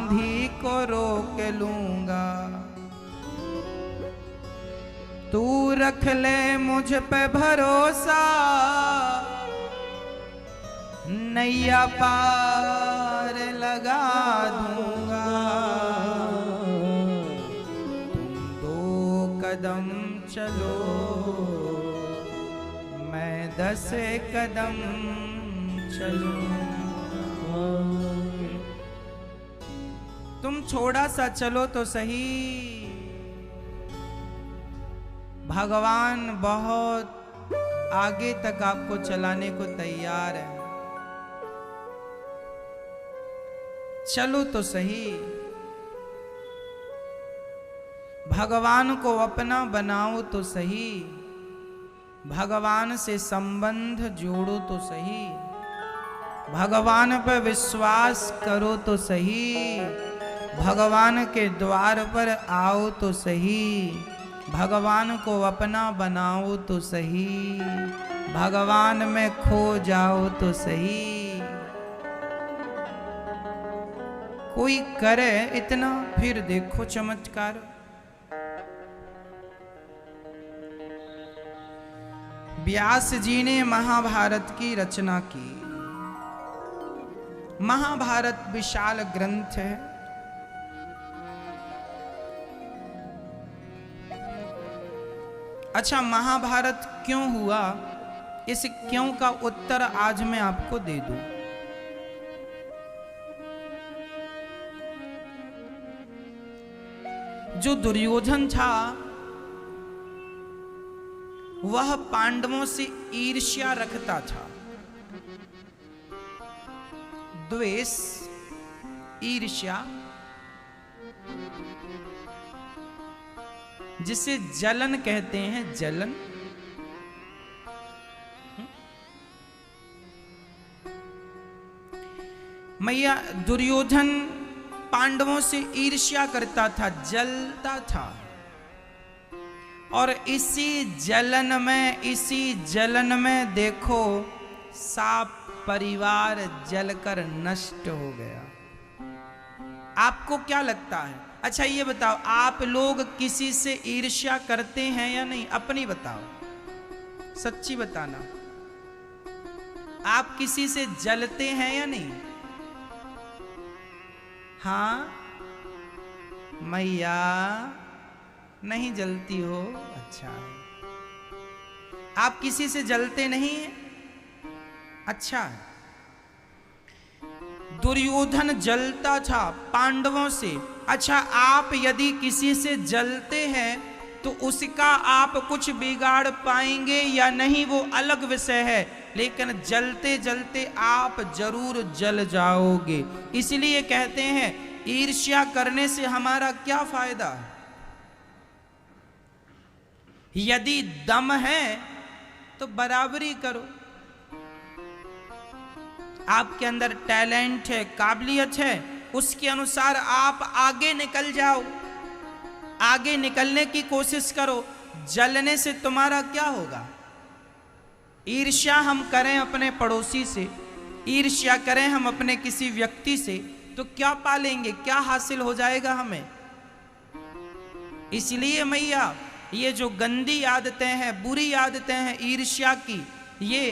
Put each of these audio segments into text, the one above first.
आंधी को रोक लूंगा। तू रख ले मुझ पे भरोसा, नैया पार लगा दूंगा। तुम 2 कदम चलो, मैं 10 कदम चलूं। तुम थोड़ा सा चलो तो सही, भगवान बहुत आगे तक आपको चलाने को तैयार है। चलो तो सही, भगवान को अपना बनाओ तो सही, भगवान से संबंध जोड़ो तो सही, भगवान पर विश्वास करो तो सही, भगवान के द्वार पर आओ तो सही, भगवान को अपना बनाओ तो सही, भगवान में खो जाओ तो सही। कोई करे इतना, फिर देखो चमत्कार। व्यास जी ने महाभारत की रचना की। महाभारत विशाल ग्रंथ है। अच्छा, महाभारत क्यों हुआ, इस क्यों का उत्तर आज मैं आपको दे दूं। जो दुर्योधन था वह पांडवों से ईर्ष्या रखता था। द्वेष, ईर्ष्या, जिसे जलन कहते हैं, जलन। मैया दुर्योधन पांडवों से ईर्ष्या करता था, जलता था, और इसी जलन में देखो साप परिवार जलकर नष्ट हो गया। आपको क्या लगता है? अच्छा ये बताओ, आप लोग किसी से ईर्ष्या करते हैं या नहीं? अपनी बताओ, सच्ची बताना। आप किसी से जलते हैं या नहीं? हाँ मैया, नहीं जलती हो? अच्छा, आप किसी से जलते नहीं हैं? अच्छा, दुर्योधन जलता था पांडवों से। अच्छा, आप यदि किसी से जलते हैं तो उसका आप कुछ बिगाड़ पाएंगे या नहीं, वो अलग विषय है, लेकिन जलते जलते आप जरूर जल जाओगे। इसलिए कहते हैं ईर्ष्या करने से हमारा क्या फायदा है? यदि दम है तो बराबरी करो। आपके अंदर टैलेंट है, काबिलियत है, उसके अनुसार आप आगे निकल जाओ, आगे निकलने की कोशिश करो। जलने से तुम्हारा क्या होगा? ईर्ष्या हम करें अपने पड़ोसी से, ईर्ष्या करें हम अपने किसी व्यक्ति से, तो क्या पालेंगे, क्या हासिल हो जाएगा हमें? इसलिए मैया ये जो गंदी आदतें हैं, बुरी आदतें हैं ईर्ष्या की, ये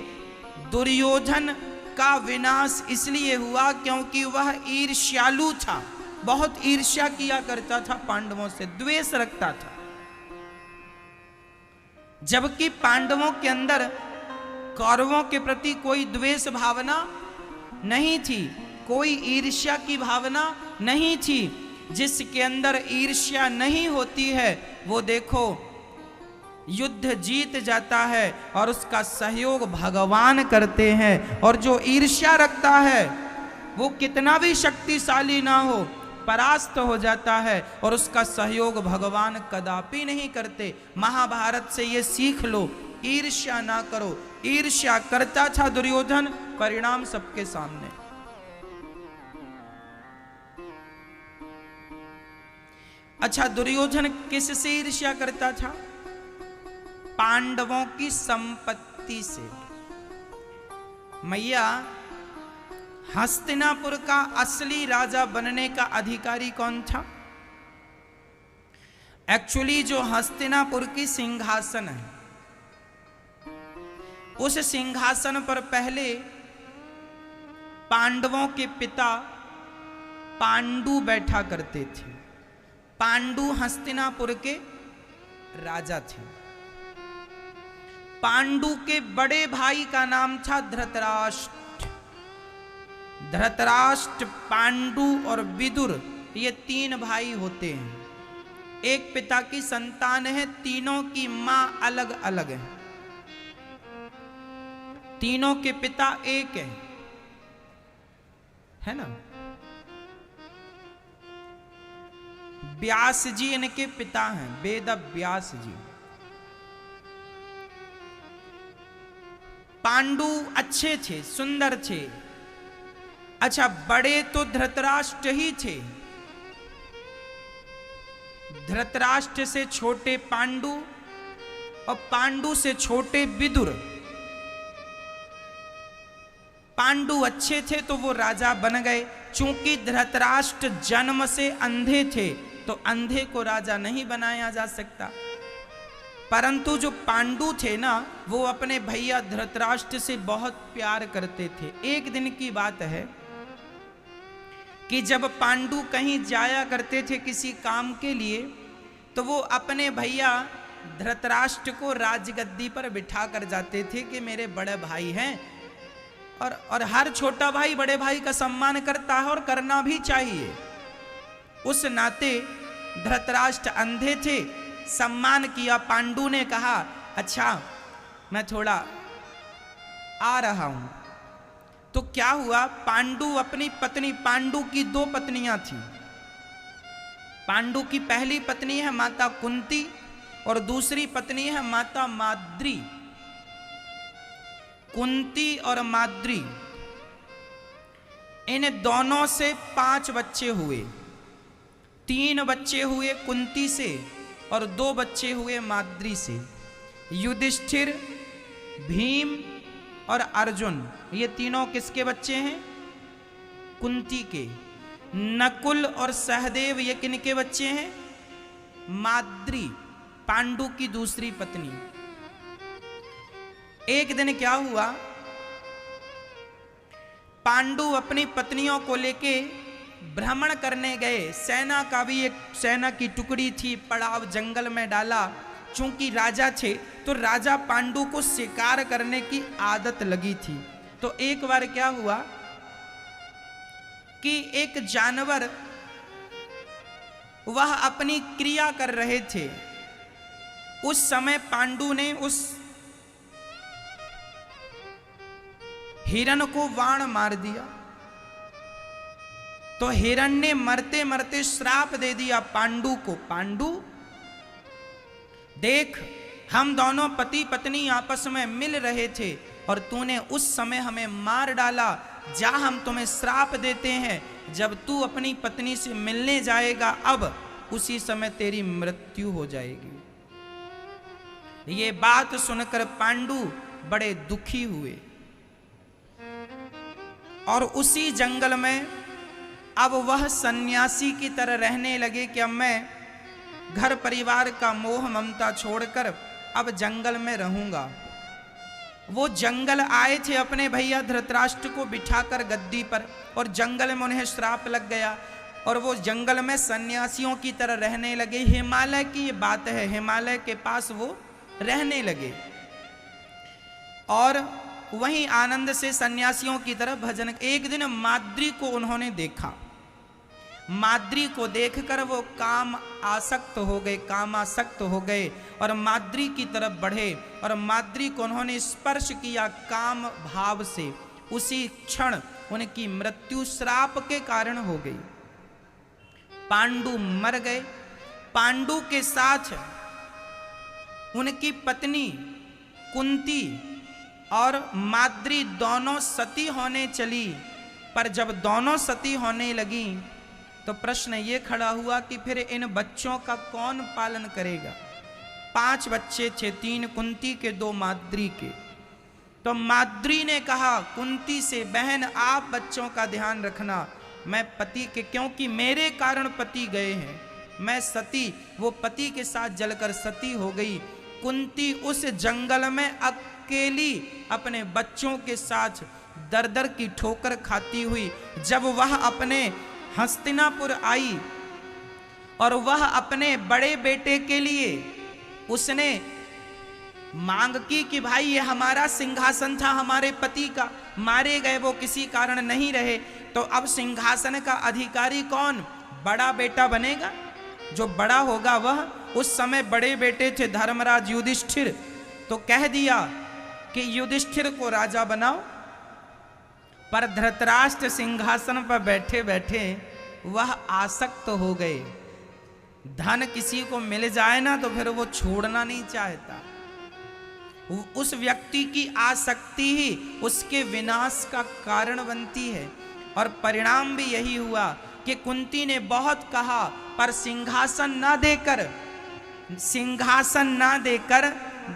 दुर्योधन का विनाश इसलिए हुआ क्योंकि वह ईर्ष्यालु था, बहुत ईर्ष्या किया करता था, पांडवों से द्वेष रखता था। जबकि पांडवों के अंदर कौरवों के प्रति कोई द्वेष भावना नहीं थी, कोई ईर्ष्या की भावना नहीं थी। जिसके अंदर ईर्ष्या नहीं होती है वो देखो युद्ध जीत जाता है और उसका सहयोग भगवान करते हैं। और जो ईर्ष्या रखता है वो कितना भी शक्तिशाली ना हो, परास्त हो जाता है और उसका सहयोग भगवान कदापि नहीं करते। महाभारत से ये सीख लो, ईर्ष्या ना करो। ईर्ष्या करता था दुर्योधन, परिणाम सबके सामने। अच्छा, दुर्योधन किससे ईर्ष्या करता था? पांडवों की संपत्ति से। मैया हस्तिनापुर का असली राजा बनने का अधिकारी कौन था? एक्चुअली जो हस्तिनापुर की सिंहासन है, उस सिंहासन पर पहले पांडवों के पिता पांडु बैठा करते थे। पांडु हस्तिनापुर के राजा थे। पांडु के बड़े भाई का नाम था धृतराष्ट्र। धृतराष्ट्र, पांडु और विदुर, ये 3 भाई होते हैं। एक पिता की संतान है, तीनों की मां अलग अलग है। तीनों के पिता एक है ना। व्यास जी इनके पिता हैं, वेद व्यास जी। पांडु अच्छे थे, सुंदर थे। अच्छा, बड़े तो धृतराष्ट्र ही थे। धृतराष्ट्र से छोटे पांडु और पांडु से छोटे विदुर। पांडु अच्छे थे तो वो राजा बन गए। चूंकि धृतराष्ट्र जन्म से अंधे थे तो अंधे को राजा नहीं बनाया जा सकता। परंतु जो पांडु थे ना, वो अपने भैया धृतराष्ट्र से बहुत प्यार करते थे। एक दिन की बात है कि जब पांडु कहीं जाया करते थे किसी काम के लिए, तो वो अपने भैया धृतराष्ट्र को राजगद्दी पर बिठा कर जाते थे कि मेरे बड़े भाई हैं। और हर छोटा भाई बड़े भाई का सम्मान करता है और करना भी चाहिए। उस नाते धृतराष्ट्र अंधे थे, सम्मान किया। पांडु ने कहा, अच्छा मैं थोड़ा आ रहा हूं। तो क्या हुआ, पांडु अपनी पत्नी, पांडु की 2 पत्नियां थीं। पांडु की पहली पत्नी है माता कुंती और दूसरी पत्नी है माता माद्री। कुंती और माद्री, इन दोनों से 5 बच्चे हुए। 3 बच्चे हुए कुंती से और 2 बच्चे हुए माद्री से। युधिष्ठिर, भीम और अर्जुन, ये तीनों किसके बच्चे हैं? कुंती के। नकुल और सहदेव, ये किनके बच्चे हैं? माद्री, पांडु की दूसरी पत्नी। एक दिन क्या हुआ, पांडु अपनी पत्नियों को लेके भ्रमण करने गए। सेना का भी एक सेना की टुकड़ी थी, पड़ाव जंगल में डाला। चूंकि राजा थे तो राजा पांडु को शिकार करने की आदत लगी थी। तो एक बार क्या हुआ कि एक जानवर, वह अपनी क्रिया कर रहे थे। उस समय पांडु ने उस हिरण को बाण मार दिया। तो हिरण ने मरते मरते श्राप दे दिया पांडु को, पांडु देख, हम दोनों पति पत्नी आपस में मिल रहे थे और तूने उस समय हमें मार डाला। जा, हम तुम्हें श्राप देते हैं, जब तू अपनी पत्नी से मिलने जाएगा अब उसी समय तेरी मृत्यु हो जाएगी। ये बात सुनकर पांडु बड़े दुखी हुए और उसी जंगल में अब वह सन्यासी की तरह रहने लगे कि अब मैं घर परिवार का मोह ममता छोड़कर अब जंगल में रहूंगा। वो जंगल आए थे अपने भैया धृतराष्ट्र को बिठाकर गद्दी पर, और जंगल में उन्हें श्राप लग गया और वो जंगल में सन्यासियों की तरह रहने लगे। हिमालय की ये बात है, हिमालय के पास वो रहने लगे और वहीं आनंद से सन्यासियों की तरह भजन। एक दिन माद्री को उन्होंने देखा। माद्री को देखकर वो काम आसक्त हो गए, कामासक्त हो गए और माद्री की तरफ बढ़े और माद्री को उन्होंने स्पर्श किया काम भाव से। उसी क्षण उनकी मृत्यु श्राप के कारण हो गई। पांडु मर गए। पांडु के साथ उनकी पत्नी कुंती और माद्री दोनों सती होने चली। पर जब दोनों सती होने लगी तो प्रश्न ये खड़ा हुआ कि फिर इन बच्चों का कौन पालन करेगा। 5 बच्चे थे, 3 कुंती के 2 माद्री के। तो माद्री ने कहा कुंती से, बहन आप बच्चों का ध्यान रखना, मैं पति के, क्योंकि मेरे कारण पति गए हैं, मैं सती, वो पति के साथ जलकर सती हो गई। कुंती उस जंगल में अकेली अपने बच्चों के साथ दर दर की ठोकर खाती हुई, जब वह अपने हस्तिनापुर आई और वह अपने बड़े बेटे के लिए उसने मांग की कि भाई ये हमारा सिंहासन था हमारे पति का, मारे गए, वो किसी कारण नहीं रहे, तो अब सिंहासन का अधिकारी कौन? बड़ा बेटा बनेगा, जो बड़ा होगा वह। उस समय बड़े बेटे थे धर्मराज युधिष्ठिर, तो कह दिया कि युधिष्ठिर को राजा बनाओ। पर धृतराष्ट्र सिंहासन पर बैठे बैठे वह आसक्त हो गए। धन किसी को मिल जाए ना तो फिर वो छोड़ना नहीं चाहता। उस व्यक्ति की आसक्ति ही उसके विनाश का कारण बनती है। और परिणाम भी यही हुआ कि कुंती ने बहुत कहा, पर सिंहासन ना देकर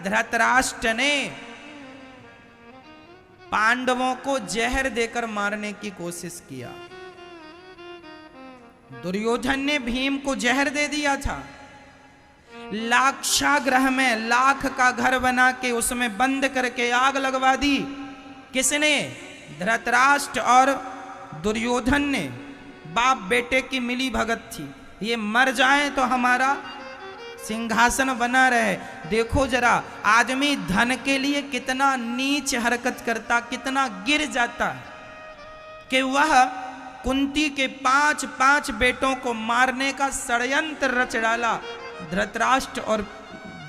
धृतराष्ट्र ने पांडवों को जहर देकर मारने की कोशिश किया। दुर्योधन ने भीम को जहर दे दिया था। लाक्षागृह में लाख का घर बना के उसमें बंद करके आग लगवा दी। किसने? धृतराष्ट्र और दुर्योधन ने। बाप बेटे की मिली भगत थी, ये मर जाए तो हमारा सिंहासन बना रहे। देखो जरा, आदमी धन के लिए कितना नीच हरकत करता, कितना गिर जाता है कि वह कुंती के 5 बेटों को मारने का षड्यंत्र रच डाला धृतराष्ट्र और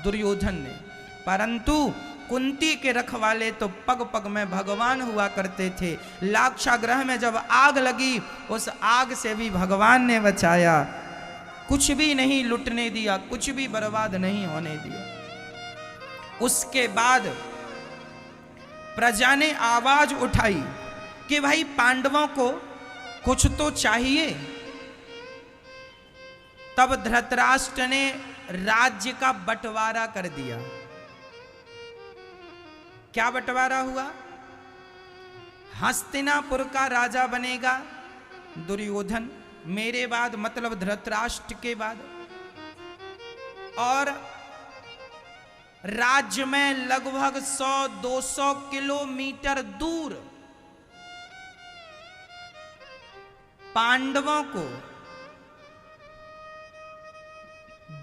दुर्योधन ने। परंतु कुंती के रखवाले तो पग पग में भगवान हुआ करते थे। लाक्षागृह में जब आग लगी, उस आग से भी भगवान ने बचाया, कुछ भी नहीं लुटने दिया, कुछ भी बर्बाद नहीं होने दिया। उसके बाद प्रजा ने आवाज उठाई कि भाई पांडवों को कुछ तो चाहिए। तब धृतराष्ट्र ने राज्य का बंटवारा कर दिया। क्या बंटवारा हुआ? हस्तिनापुर का राजा बनेगा दुर्योधन, मेरे बाद मतलब धृतराष्ट्र के बाद, और राज्य में लगभग 100-200 किलोमीटर दूर पांडवों को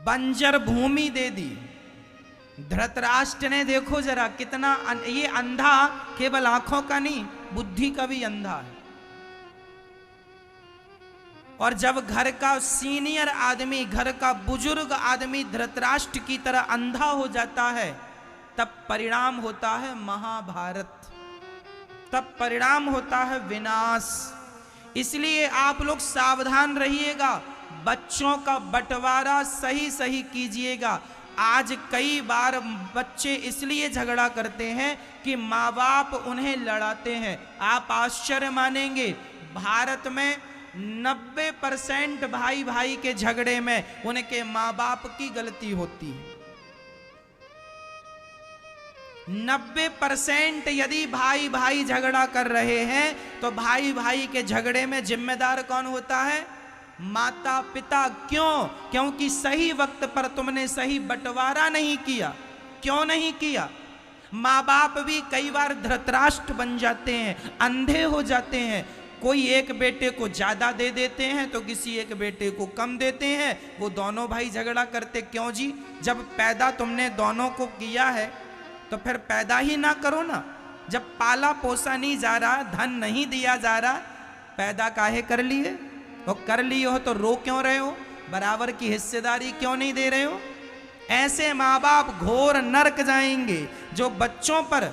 बंजर भूमि दे दी। धृतराष्ट्र ने, देखो जरा कितना, ये अंधा केवल आंखों का नहीं, बुद्धि का भी अंधा है। और जब घर का सीनियर आदमी, घर का बुजुर्ग आदमी धृतराष्ट्र की तरह अंधा हो जाता है, तब परिणाम होता है महाभारत, तब परिणाम होता है विनाश। इसलिए आप लोग सावधान रहिएगा, बच्चों का बंटवारा सही सही कीजिएगा। आज कई बार बच्चे इसलिए झगड़ा करते हैं कि माँ बाप उन्हें लड़ाते हैं। आप आश्चर्य मानेंगे, भारत में 90% भाई भाई के झगड़े में उनके माँ बाप की गलती होती है। 90% यदि भाई भाई झगड़ा कर रहे हैं तो भाई भाई के झगड़े में जिम्मेदार कौन होता है? माता पिता। क्यों? क्योंकि सही वक्त पर तुमने सही बंटवारा नहीं किया। क्यों नहीं किया? माँ बाप भी कई बार धृतराष्ट्र बन जाते हैं, अंधे हो जाते हैं। कोई एक बेटे को ज्यादा दे देते हैं तो किसी एक बेटे को कम देते हैं, वो दोनों भाई झगड़ा करते। क्यों जी? जब पैदा तुमने दोनों को किया है तो फिर पैदा ही ना करो ना। जब पाला पोसा नहीं जा रहा, धन नहीं दिया जा रहा, पैदा काहे कर लिए? और कर लिए हो तो रो क्यों रहे हो? बराबर की हिस्सेदारी क्यों नहीं दे रहे हो? ऐसे माँ बाप घोर नरक जाएंगे जो बच्चों पर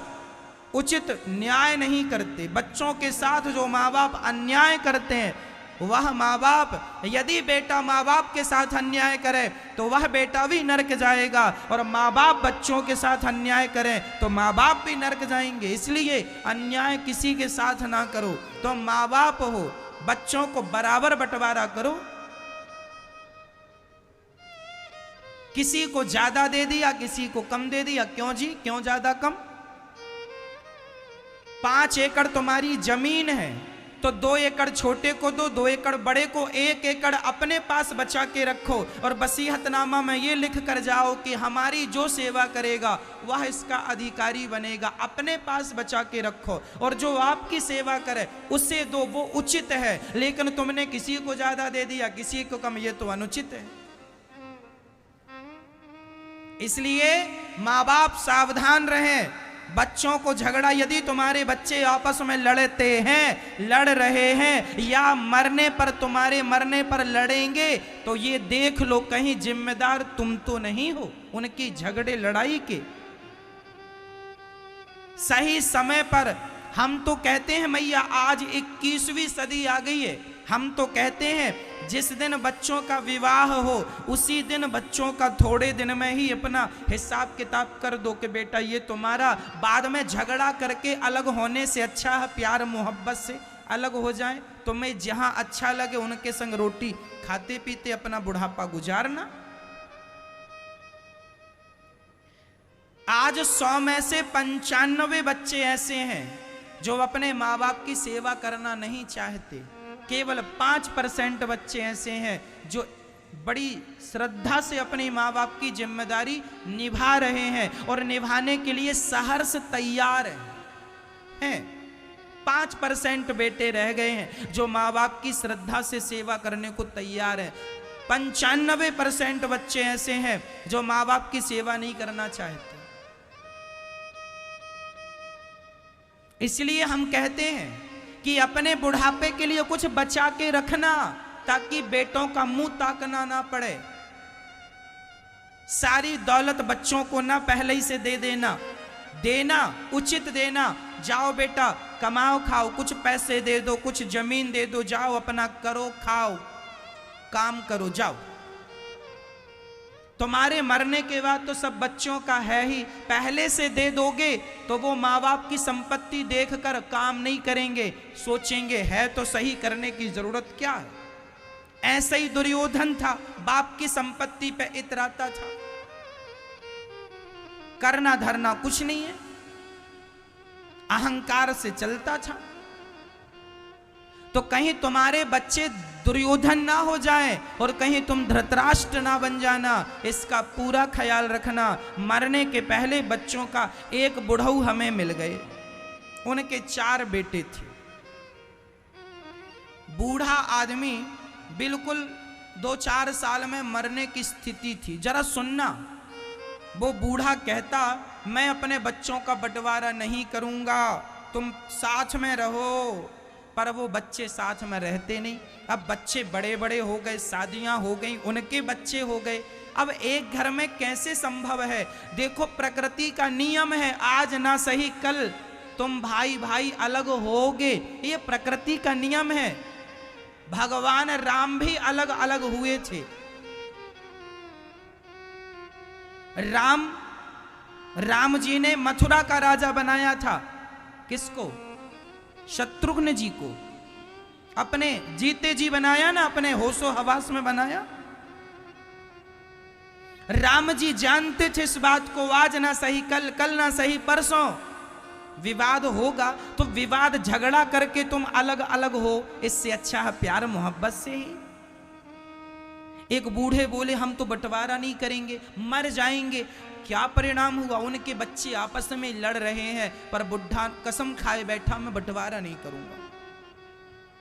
उचित न्याय नहीं करते। बच्चों के साथ जो माँ बाप अन्याय करते हैं, वह माँ बाप, यदि बेटा माँ बाप के साथ अन्याय करे तो वह बेटा भी नरक जाएगा, और माँ बाप बच्चों के साथ अन्याय करें तो माँ बाप भी नरक जाएंगे। इसलिए अन्याय किसी के साथ ना करो। तो माँ बाप हो, बच्चों को बराबर बंटवारा करो। किसी को ज्यादा दे दिया, किसी को कम दे दिया। क्यों जी? क्यों ज्यादा कम? 5 एकड़ तुम्हारी जमीन है तो 2 एकड़ छोटे को दो, 2 एकड़ बड़े को, 1 एकड़ अपने पास बचा के रखो और वसीयतनामा में ये लिख कर जाओ कि हमारी जो सेवा करेगा वह इसका अधिकारी बनेगा। अपने पास बचा के रखो और जो आपकी सेवा करे उससे दो, वो उचित है। लेकिन तुमने किसी को ज्यादा दे दिया, किसी को कम, ये तो अनुचित है। इसलिए माँ बाप सावधान रहें। बच्चों को झगड़ा, यदि तुम्हारे बच्चे आपस में लड़ते हैं, लड़ रहे हैं या मरने पर, तुम्हारे मरने पर लड़ेंगे, तो ये देख लो कहीं जिम्मेदार तुम तो नहीं हो उनकी झगड़े लड़ाई के। सही समय पर हम तो कहते हैं मैया आज 21वीं सदी आ गई है, हम तो कहते हैं जिस दिन बच्चों का विवाह हो उसी दिन बच्चों का थोड़े दिन में ही अपना हिसाब किताब कर दो कि बेटा ये तुम्हारा। बाद में झगड़ा करके अलग होने से अच्छा है प्यार मोहब्बत से अलग हो जाए। तुम्हें जहां अच्छा लगे उनके संग रोटी खाते पीते अपना बुढ़ापा गुजारना। आज 100 में से 95 बच्चे ऐसे हैं जो अपने माँ बाप की सेवा करना नहीं चाहते। केवल 5% बच्चे ऐसे हैं जो बड़ी श्रद्धा से अपनी माँ बाप की जिम्मेदारी निभा रहे हैं और निभाने के लिए सहर्ष तैयार हैं। 5% बेटे रह गए हैं जो माँ बाप की श्रद्धा से सेवा करने को तैयार हैं। 95% बच्चे ऐसे हैं जो माँ बाप की सेवा नहीं करना चाहते। इसलिए हम कहते हैं कि अपने बुढ़ापे के लिए कुछ बचा के रखना ताकि बेटों का मुंह ताकना ना पड़े। सारी दौलत बच्चों को ना पहले ही से दे देना, देना उचित देना। जाओ बेटा कमाओ खाओ, कुछ पैसे दे दो, कुछ जमीन दे दो, जाओ अपना करो खाओ काम करो जाओ। तुम्हारे मरने के बाद तो सब बच्चों का है ही, पहले से दे दोगे तो वो माँ बाप की संपत्ति देखकर काम नहीं करेंगे, सोचेंगे है तो सही, करने की जरूरत क्या है। ऐसे ही दुर्योधन था, बाप की संपत्ति पे इतराता था, करना धरना कुछ नहीं है, अहंकार से चलता था। तो कहीं तुम्हारे बच्चे दुर्योधन ना हो जाएं और कहीं तुम धृतराष्ट्र ना बन जाना, इसका पूरा ख्याल रखना। मरने के पहले बच्चों का एक बुढ़ऊ हमें मिल गए, उनके 4 बेटे थे। बूढ़ा आदमी बिल्कुल 2-4 साल में मरने की स्थिति थी। जरा सुनना, वो बूढ़ा कहता मैं अपने बच्चों का बंटवारा नहीं करूंगा, तुम साथ में रहो। पर वो बच्चे साथ में रहते नहीं। अब बच्चे बड़े बड़े हो गए, शादियां हो गई, उनके बच्चे हो गए। अब एक घर में कैसे संभव है? देखो प्रकृति का नियम है, आज ना सही कल तुम भाई भाई अलग होगे, ये प्रकृति का नियम है। भगवान राम भी अलग अलग हुए थे। राम जी ने मथुरा का राजा बनाया था, किसको? शत्रुघ्न जी को। अपने जीते जी बनाया ना, अपने होशो हवास में बनाया। राम जी जानते थे इस बात को, आज ना सही कल, कल ना सही परसों विवाद होगा, तो विवाद झगड़ा करके तुम अलग अलग हो, इससे अच्छा है प्यार मोहब्बत से ही। एक बूढ़े बोले हम तो बंटवारा नहीं करेंगे, मर जाएंगे। क्या परिणाम हुआ? उनके बच्चे आपस में लड़ रहे हैं, पर बुढ़ा कसम खाए बैठा मैं बंटवारा नहीं करूंगा।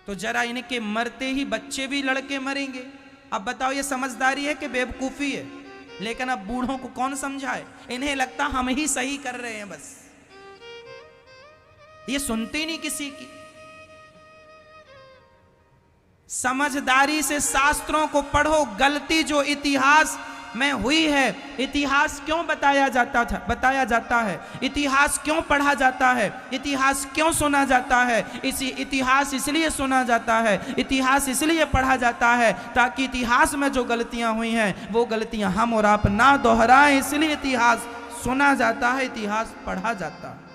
तो जरा इनके मरते ही बच्चे भी लड़के मरेंगे। अब बताओ ये समझदारी है कि बेवकूफी है? लेकिन अब बूढ़ों को कौन समझाए, इन्हें लगता हम ही सही कर रहे हैं, बस ये सुनते नहीं किसी की। समझदारी से शास्त्रों को पढ़ो। गलती जो इतिहास में हुई है, इतिहास क्यों बताया जाता है, इतिहास क्यों पढ़ा जाता है, इतिहास क्यों सुना जाता है? इतिहास इसलिए सुना जाता है, इतिहास इसलिए पढ़ा जाता है ताकि इतिहास में जो गलतियां हुई हैं वो गलतियां हम और आप ना दोहराएं। इसलिए इतिहास सुना जाता है, इतिहास पढ़ा जाता है।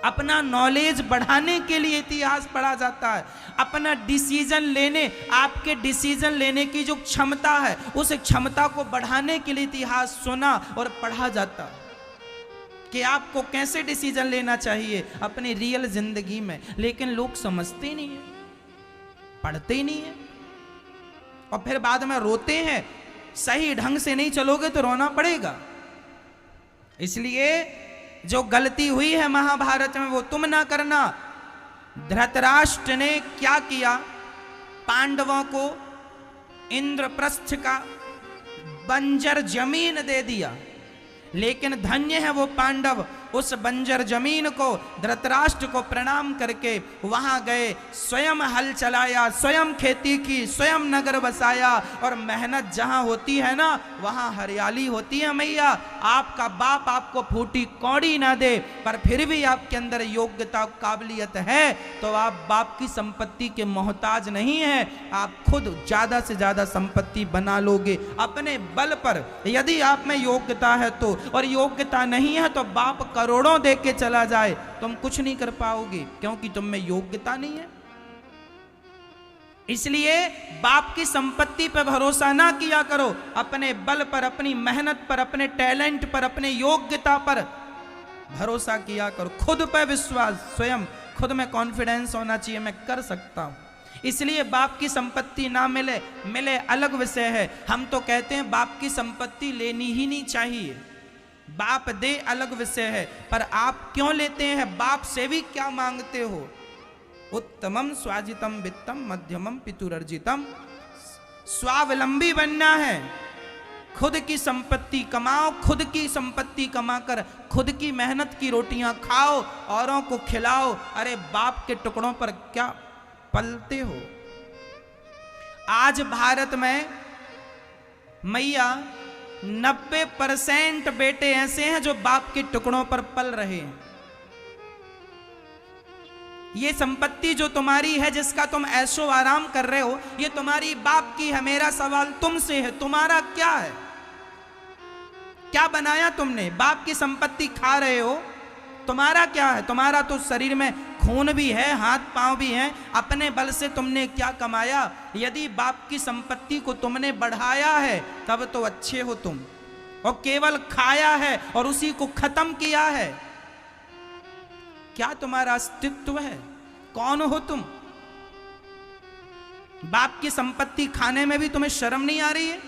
अपना नॉलेज बढ़ाने के लिए इतिहास पढ़ा जाता है। अपना डिसीजन लेने, आपके डिसीजन लेने की जो क्षमता है उस क्षमता को बढ़ाने के लिए इतिहास सुना और पढ़ा जाता है। कि आपको कैसे डिसीजन लेना चाहिए अपनी रियल जिंदगी में, लेकिन लोग समझते ही नहीं है, पढ़ते ही नहीं है और फिर बाद में रोते हैं। सही ढंग से नहीं चलोगे तो रोना पड़ेगा। इसलिए जो गलती हुई है महाभारत में वो तुम ना करना। धृतराष्ट्र ने क्या किया, पांडवों को इंद्रप्रस्थ का बंजर जमीन दे दिया, लेकिन धन्य है वो पांडव, उस बंजर जमीन को धृतराष्ट्र को प्रणाम करके वहां गए, स्वयं हल चलाया, स्वयं खेती की, स्वयं नगर बसाया। और मेहनत जहां होती है ना वहां हरियाली होती है मैया। आपका बाप आपको फूटी कौड़ी ना दे, पर फिर भी आपके अंदर योग्यता काबिलियत है तो आप बाप की संपत्ति के मोहताज नहीं है। आप खुद ज्यादा से ज्यादा संपत्ति बना लोगे अपने बल पर, यदि आप में योग्यता है तो। और योग्यता नहीं है तो बाप करोड़ों दे के चला जाए, तुम कुछ नहीं कर पाओगे, क्योंकि तुम में योग्यता नहीं है। इसलिए बाप की संपत्ति पर भरोसा ना किया करो, अपने बल पर, अपनी मेहनत पर, अपने टैलेंट पर, अपने योग्यता पर भरोसा किया करो। खुद पर विश्वास, स्वयं खुद में कॉन्फिडेंस होना चाहिए, मैं कर सकता हूं। इसलिए बाप की संपत्ति ना मिले, मिले अलग विषय है। हम तो कहते हैं बाप की संपत्ति लेनी ही नहीं चाहिए, बाप दे अलग विषय है, पर आप क्यों लेते हैं? बाप से भी क्या मांगते हो? उत्तमम स्वाजितम वित्तम मध्यमम पितुरर्जितम। स्वावलंबी बनना है, खुद की संपत्ति कमाओ, खुद की संपत्ति कमाकर खुद की मेहनत की रोटियां खाओ, औरों को खिलाओ। अरे बाप के टुकड़ों पर क्या पलते हो? आज भारत में मैया 90% बेटे ऐसे हैं जो बाप के टुकड़ों पर पल रहे हैं। ये संपत्ति जो तुम्हारी है, जिसका तुम ऐशो आराम कर रहे हो, ये तुम्हारी बाप की है। मेरा सवाल तुमसे है, तुम्हारा क्या है? क्या बनाया तुमने? बाप की संपत्ति खा रहे हो, तुम्हारा क्या है? तुम्हारा तो शरीर में खून भी है, हाथ पांव भी हैं, अपने बल से तुमने क्या कमाया? यदि बाप की संपत्ति को तुमने बढ़ाया है तब तो अच्छे हो तुम, और केवल खाया है और उसी को खत्म किया है। क्या तुम्हारा अस्तित्व है? कौन हो तुम? बाप की संपत्ति खाने में भी तुम्हें शर्म नहीं आ रही है?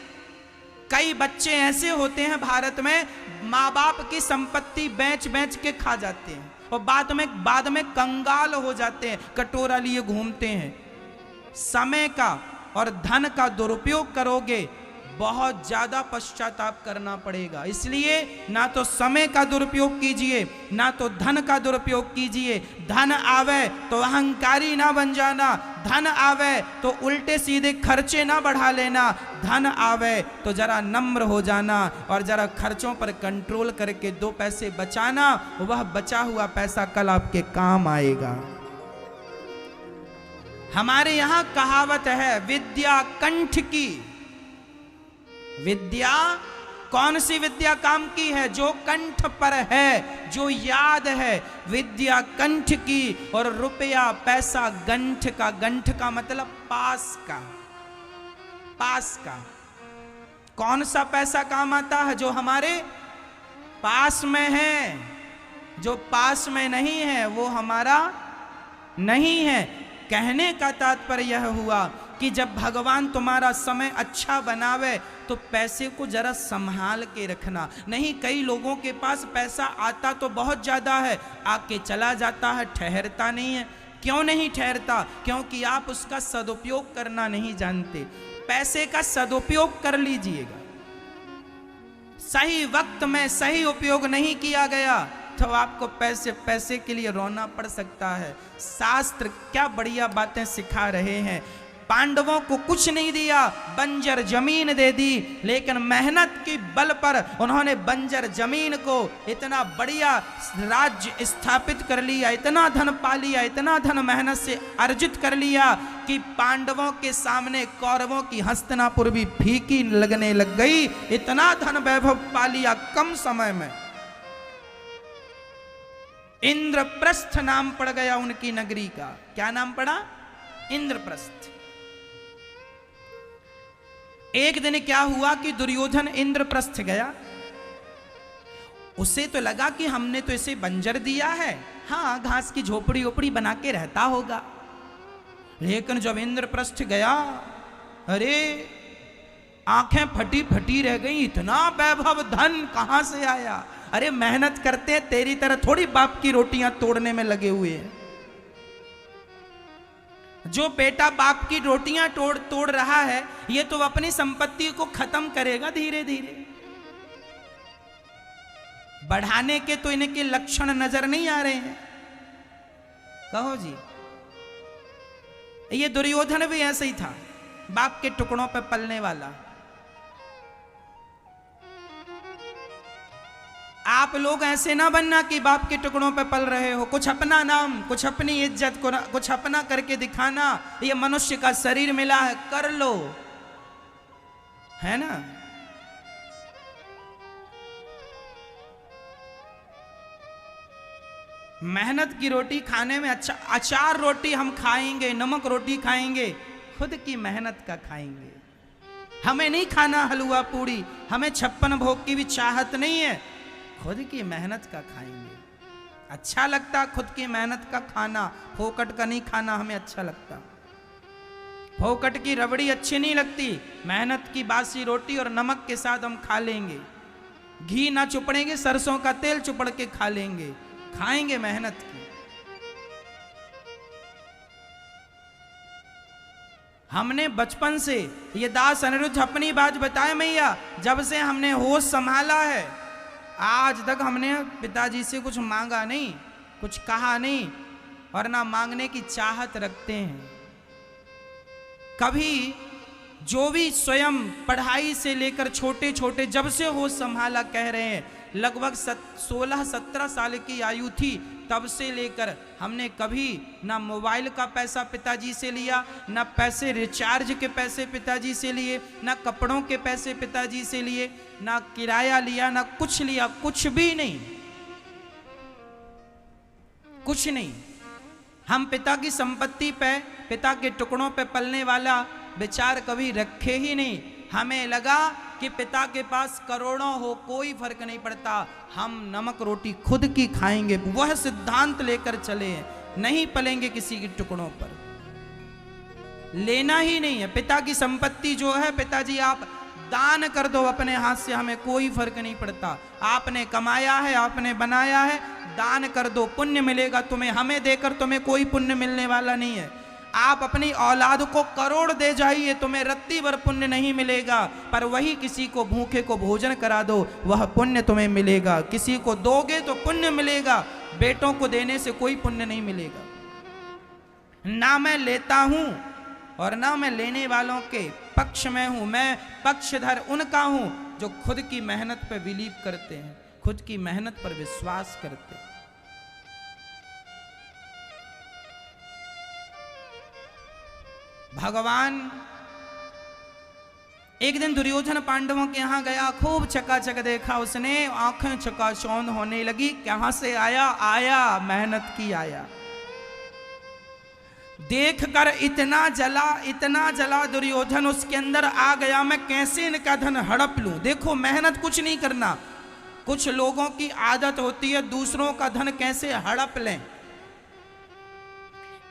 कई बच्चे ऐसे होते हैं भारत में, माँ बाप की संपत्ति बेच बेच के खा जाते हैं और बाद में कंगाल हो जाते हैं, कटोरा लिए घूमते हैं। समय का और धन का दुरुपयोग करोगे, बहुत ज्यादा पश्चाताप करना पड़ेगा। इसलिए ना तो समय का दुरुपयोग कीजिए, ना तो धन का दुरुपयोग कीजिए। धन आवे तो अहंकारी ना बन जाना, धन आवे तो उल्टे सीधे खर्चे ना बढ़ा लेना, धन आवे तो जरा नम्र हो जाना और जरा खर्चों पर कंट्रोल करके 2 पैसे बचाना। वह बचा हुआ पैसा कल आपके काम आएगा। हमारे यहां कहावत है, विद्या कंठ की। विद्या कौन सी विद्या काम की है? जो कंठ पर है, जो याद है। विद्या कंठ की और रुपया पैसा गंठ का। गंठ का मतलब पास का, पास का। कौन सा पैसा काम आता है? जो हमारे पास में है। जो पास में नहीं है वो हमारा नहीं है। कहने का तात्पर्य यह हुआ कि जब भगवान तुम्हारा समय अच्छा बनावे तो पैसे को जरा संभाल के रखना। नहीं, कई लोगों के पास पैसा आता तो बहुत ज़्यादा है, आके चला जाता है, ठहरता नहीं है। क्यों नहीं ठहरता? क्योंकि आप उसका सदुपयोग करना नहीं जानते। पैसे का सदुपयोग कर लीजिएगा। सही वक्त में सही उपयोग नहीं किया गया तो आपको पैसे के लिए रोना पड़ सकता है। शास्त्र क्या बढ़िया बातें सिखा रहे हैं। पांडवों को कुछ नहीं दिया, बंजर जमीन दे दी, लेकिन मेहनत की बल पर उन्होंने बंजर जमीन को इतना बढ़िया राज्य स्थापित कर लिया, इतना धन पा लिया, इतना धन मेहनत से अर्जित कर लिया कि पांडवों के सामने कौरवों की हस्तिनापुर भी फीकी लगने लग गई। इतना धन वैभव पा लिया कम समय में। इंद्रप्रस्थ नाम पड़ गया उनकी नगरी का। क्या नाम पड़ा? इंद्रप्रस्थ। एक दिन क्या हुआ कि दुर्योधन इंद्रप्रस्थ गया। उसे तो लगा कि हमने तो इसे बंजर दिया है, हाँ घास की झोपड़ी ओपड़ी बना के रहता होगा। लेकिन जब इंद्रप्रस्थ गया, अरे आंखें फटी फटी रह गई, इतना वैभव धन कहां से आया? अरे मेहनत करते तेरी तरह थोड़ी बाप की रोटियां तोड़ने में लगे हुए हैं। जो बेटा बाप की रोटियां तोड़ रहा है, ये तो अपनी संपत्ति को खत्म करेगा धीरे धीरे। बढ़ाने के तो इनके लक्षण नजर नहीं आ रहे हैं। कहो जी, ये दुर्योधन भी ऐसे ही था, बाप के टुकड़ों पे पलने वाला। आप लोग ऐसे ना बनना कि बाप के टुकड़ों पे पल रहे हो। कुछ अपना नाम, कुछ अपनी इज्जत, कुछ अपना करके दिखाना। ये मनुष्य का शरीर मिला है, कर लो, है ना। मेहनत की रोटी खाने में अच्छा, अचार रोटी हम खाएंगे, नमक रोटी खाएंगे, खुद की मेहनत का खाएंगे। हमें नहीं खाना हलवा पूड़ी, हमें 56 भोग की भी चाहत नहीं है, खुद की मेहनत का खाएंगे। अच्छा लगता खुद की मेहनत का खाना, फोकट का नहीं खाना हमें अच्छा लगता। फोकट की रबड़ी अच्छी नहीं लगती, मेहनत की बासी रोटी और नमक के साथ हम खा लेंगे। घी ना चुपड़ेंगे, सरसों का तेल चुपड़ के खा लेंगे, खाएंगे मेहनत की। हमने बचपन से, ये दास अनिरुद्ध अपनी बात बताए मैया, जब से हमने होश संभाला है, आज तक हमने पिताजी से कुछ मांगा नहीं, कुछ कहा नहीं, और ना मांगने की चाहत रखते हैं। कभी जो भी स्वयं पढ़ाई से लेकर छोटे छोटे, जब से होश संभाला कह रहे हैं, लगभग 16-17 साल की आयु थी, तब से लेकर हमने कभी ना मोबाइल का पैसा पिताजी से लिया, ना पैसे रिचार्ज के पैसे पिताजी से लिए, ना कपड़ों के पैसे पिताजी से लिए, ना किराया लिया, ना कुछ लिया, कुछ भी नहीं, कुछ नहीं। हम पिता की संपत्ति पे, पिता के टुकड़ों पे पलने वाला विचार कभी रखे ही नहीं। हमें लगा कि पिता के पास करोड़ों हो कोई फर्क नहीं पड़ता, हम नमक रोटी खुद की खाएंगे, वह सिद्धांत लेकर चले हैं, नहीं पलेंगे किसी के टुकड़ों पर, लेना ही नहीं है। पिता की संपत्ति जो है, पिताजी आप दान कर दो अपने हाथ से, हमें कोई फर्क नहीं पड़ता। आपने कमाया है, आपने बनाया है, दान कर दो, पुण्य मिलेगा तुम्हें, हमें देकर तुम्हें कोई पुण्य मिलने वाला नहीं है। आप अपनी औलाद को करोड़ दे जाइए, तुम्हें रत्ती भर पुण्य नहीं मिलेगा, पर वही किसी को भूखे को भोजन करा दो, वह पुण्य तुम्हें मिलेगा। किसी को दोगे तो पुण्य मिलेगा, बेटों को देने से कोई पुण्य नहीं मिलेगा। ना मैं लेता हूं और ना मैं लेने वालों के पक्ष में हूं, मैं पक्षधर उनका हूं जो खुद की मेहनत पर बिलीव करते हैं, खुद की मेहनत पर विश्वास करते हैं। भगवान एक दिन दुर्योधन पांडवों के यहां गया, खूब चकाचक देखा उसने, आंखें चकाचौंध होने लगी। कहां से आया? आया मेहनत की आया। देखकर इतना जला दुर्योधन उसके अंदर आ गया, मैं कैसे इनका धन हड़प लूं। देखो मेहनत कुछ नहीं करना, कुछ लोगों की आदत होती है दूसरों का धन कैसे हड़प लें,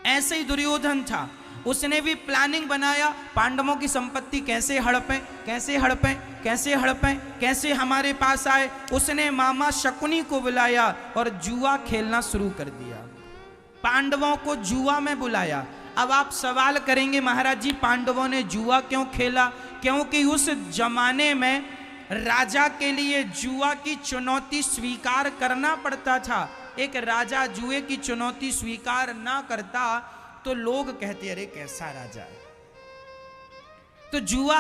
ऐसे ही दुर्योधन था। उसने भी प्लानिंग बनाया, पांडवों की संपत्ति कैसे हड़पें, कैसे हड़पें, कैसे हड़पें, कैसे हमारे पास आए। उसने मामा शकुनी को बुलाया और जुआ खेलना शुरू कर दिया, पांडवों को जुआ में बुलाया। अब आप सवाल करेंगे महाराज जी पांडवों ने जुआ क्यों खेला? क्योंकि उस जमाने में राजा के लिए जुआ की चुनौती स्वीकार करना पड़ता था। एक राजा जुए की चुनौती स्वीकार ना करता तो लोग कहते अरे कैसा राजा है। तो जुआ,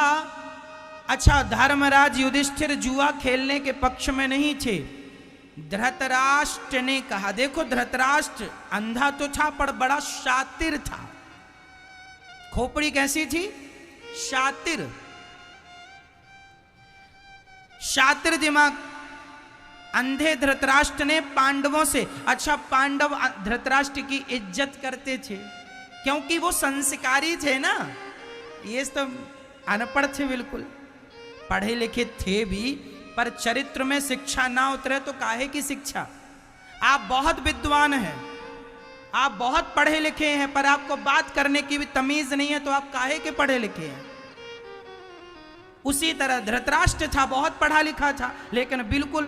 अच्छा धर्मराज युधिष्ठिर जुआ खेलने के पक्ष में नहीं थे। धृतराष्ट्र ने कहा, देखो धृतराष्ट्र अंधा तो था पर बड़ा शातिर था। खोपड़ी कैसी थी? शातिर, शातिर दिमाग। अंधे धृतराष्ट्र ने पांडवों से, अच्छा पांडव धृतराष्ट्र की इज्जत करते थे क्योंकि वो संस्कारी थे ना। ये तो अनपढ़ थे, बिल्कुल पढ़े लिखे थे भी पर चरित्र में शिक्षा ना उतरे तो काहे की शिक्षा। आप बहुत विद्वान हैं, आप बहुत पढ़े लिखे हैं, पर आपको बात करने की भी तमीज नहीं है, तो आप काहे के पढ़े लिखे हैं। उसी तरह धृतराष्ट्र था, बहुत पढ़ा लिखा था, लेकिन बिल्कुल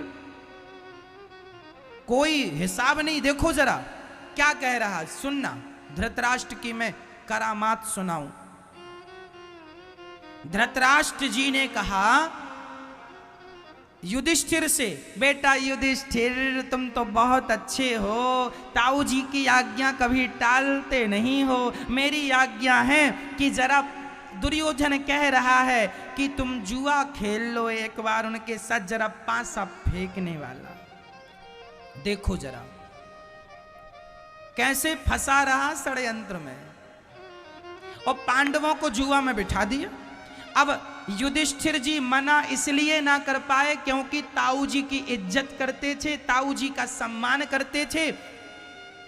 कोई हिसाब नहीं। देखो जरा क्या कह रहा, सुनना। धृतराष्ट्र की मैं करामात सुनाऊं। धृतराष्ट्र जी ने कहा युधिष्ठिर से, बेटा युधिष्ठिर तुम तो बहुत अच्छे हो, ताऊ जी की आज्ञा कभी टालते नहीं हो। मेरी आज्ञा है कि जरा दुर्योधन कह रहा है कि तुम जुआ खेल लो एक बार उनके साथ, जरा पासा फेंकने वाला। देखो जरा कैसे फंसा रहा षड्यंत्र में, और पांडवों को जुआ में बिठा दिया। अब युधिष्ठिर जी मना इसलिए ना कर पाए क्योंकि ताऊ जी की इज्जत करते थे, ताऊ जी का सम्मान करते थे।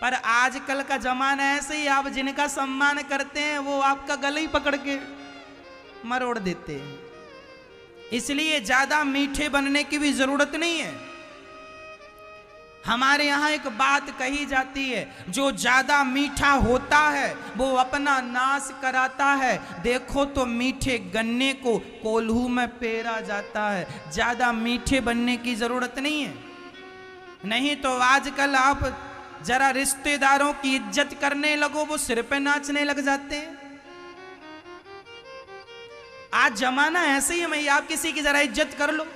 पर आजकल का जमाना ऐसे ही, आप जिनका सम्मान करते हैं वो आपका गला ही पकड़ के मरोड़ देते हैं। इसलिए ज्यादा मीठे बनने की भी जरूरत नहीं है। हमारे यहां एक बात कही जाती है, जो ज्यादा मीठा होता है वो अपना नाश कराता है। देखो तो मीठे गन्ने को कोल्हू में पेरा जाता है, ज्यादा मीठे बनने की जरूरत नहीं है। नहीं तो आजकल आप जरा रिश्तेदारों की इज्जत करने लगो, वो सिर पे नाचने लग जाते हैं। आज जमाना ऐसे ही है, मैं आप किसी की जरा इज्जत कर लो,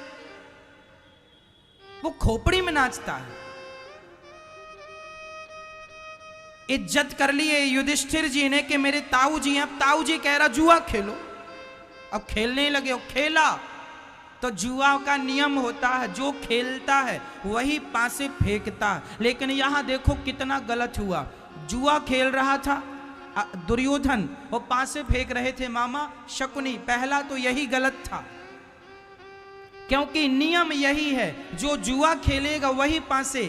वो खोपड़ी में नाचता है। इज्जत कर लिए युधिष्ठिर जी ने कि मेरे ताऊ जी हैं। अब ताऊ जी कह रहा जुआ खेलो, अब खेलने लगे। और खेला तो जुआ का नियम होता है, जो खेलता है वही पासे फेंकता है। लेकिन यहां देखो कितना गलत हुआ। जुआ खेल रहा था दुर्योधन, वो पासे फेंक रहे थे मामा शकुनी। पहला तो यही गलत था, क्योंकि नियम यही है, जो जुआ खेलेगा वही पासे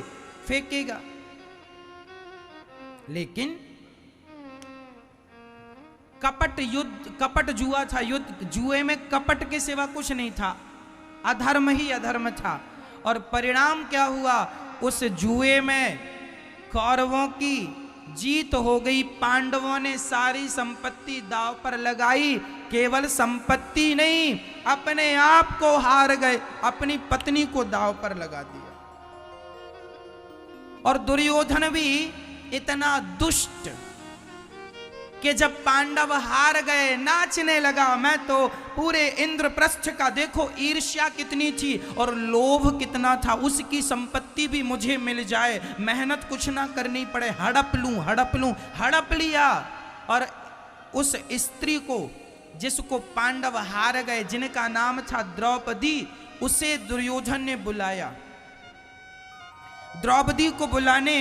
फेंकेगा। लेकिन कपट युद्ध, कपट जुआ था, युद्ध जुए में कपट के सिवा कुछ नहीं था, अधर्म ही अधर्म था। और परिणाम क्या हुआ, उस जुए में कौरवों की जीत हो गई। पांडवों ने सारी संपत्ति दांव पर लगाई, केवल संपत्ति नहीं अपने आप को हार गए, अपनी पत्नी को दांव पर लगा दिया। और दुर्योधन भी इतना दुष्ट कि जब पांडव हार गए नाचने लगा। मैं तो पूरे इंद्रप्रस्थ का, देखो ईर्ष्या कितनी थी और लोभ कितना था, उसकी संपत्ति भी मुझे मिल जाए, मेहनत कुछ ना करनी पड़े, हड़प लूं हड़प लूं, हड़प लिया। और उस स्त्री को जिसको पांडव हार गए, जिनका नाम था द्रौपदी, उसे दुर्योधन ने बुलाया। द्रौपदी को बुलाने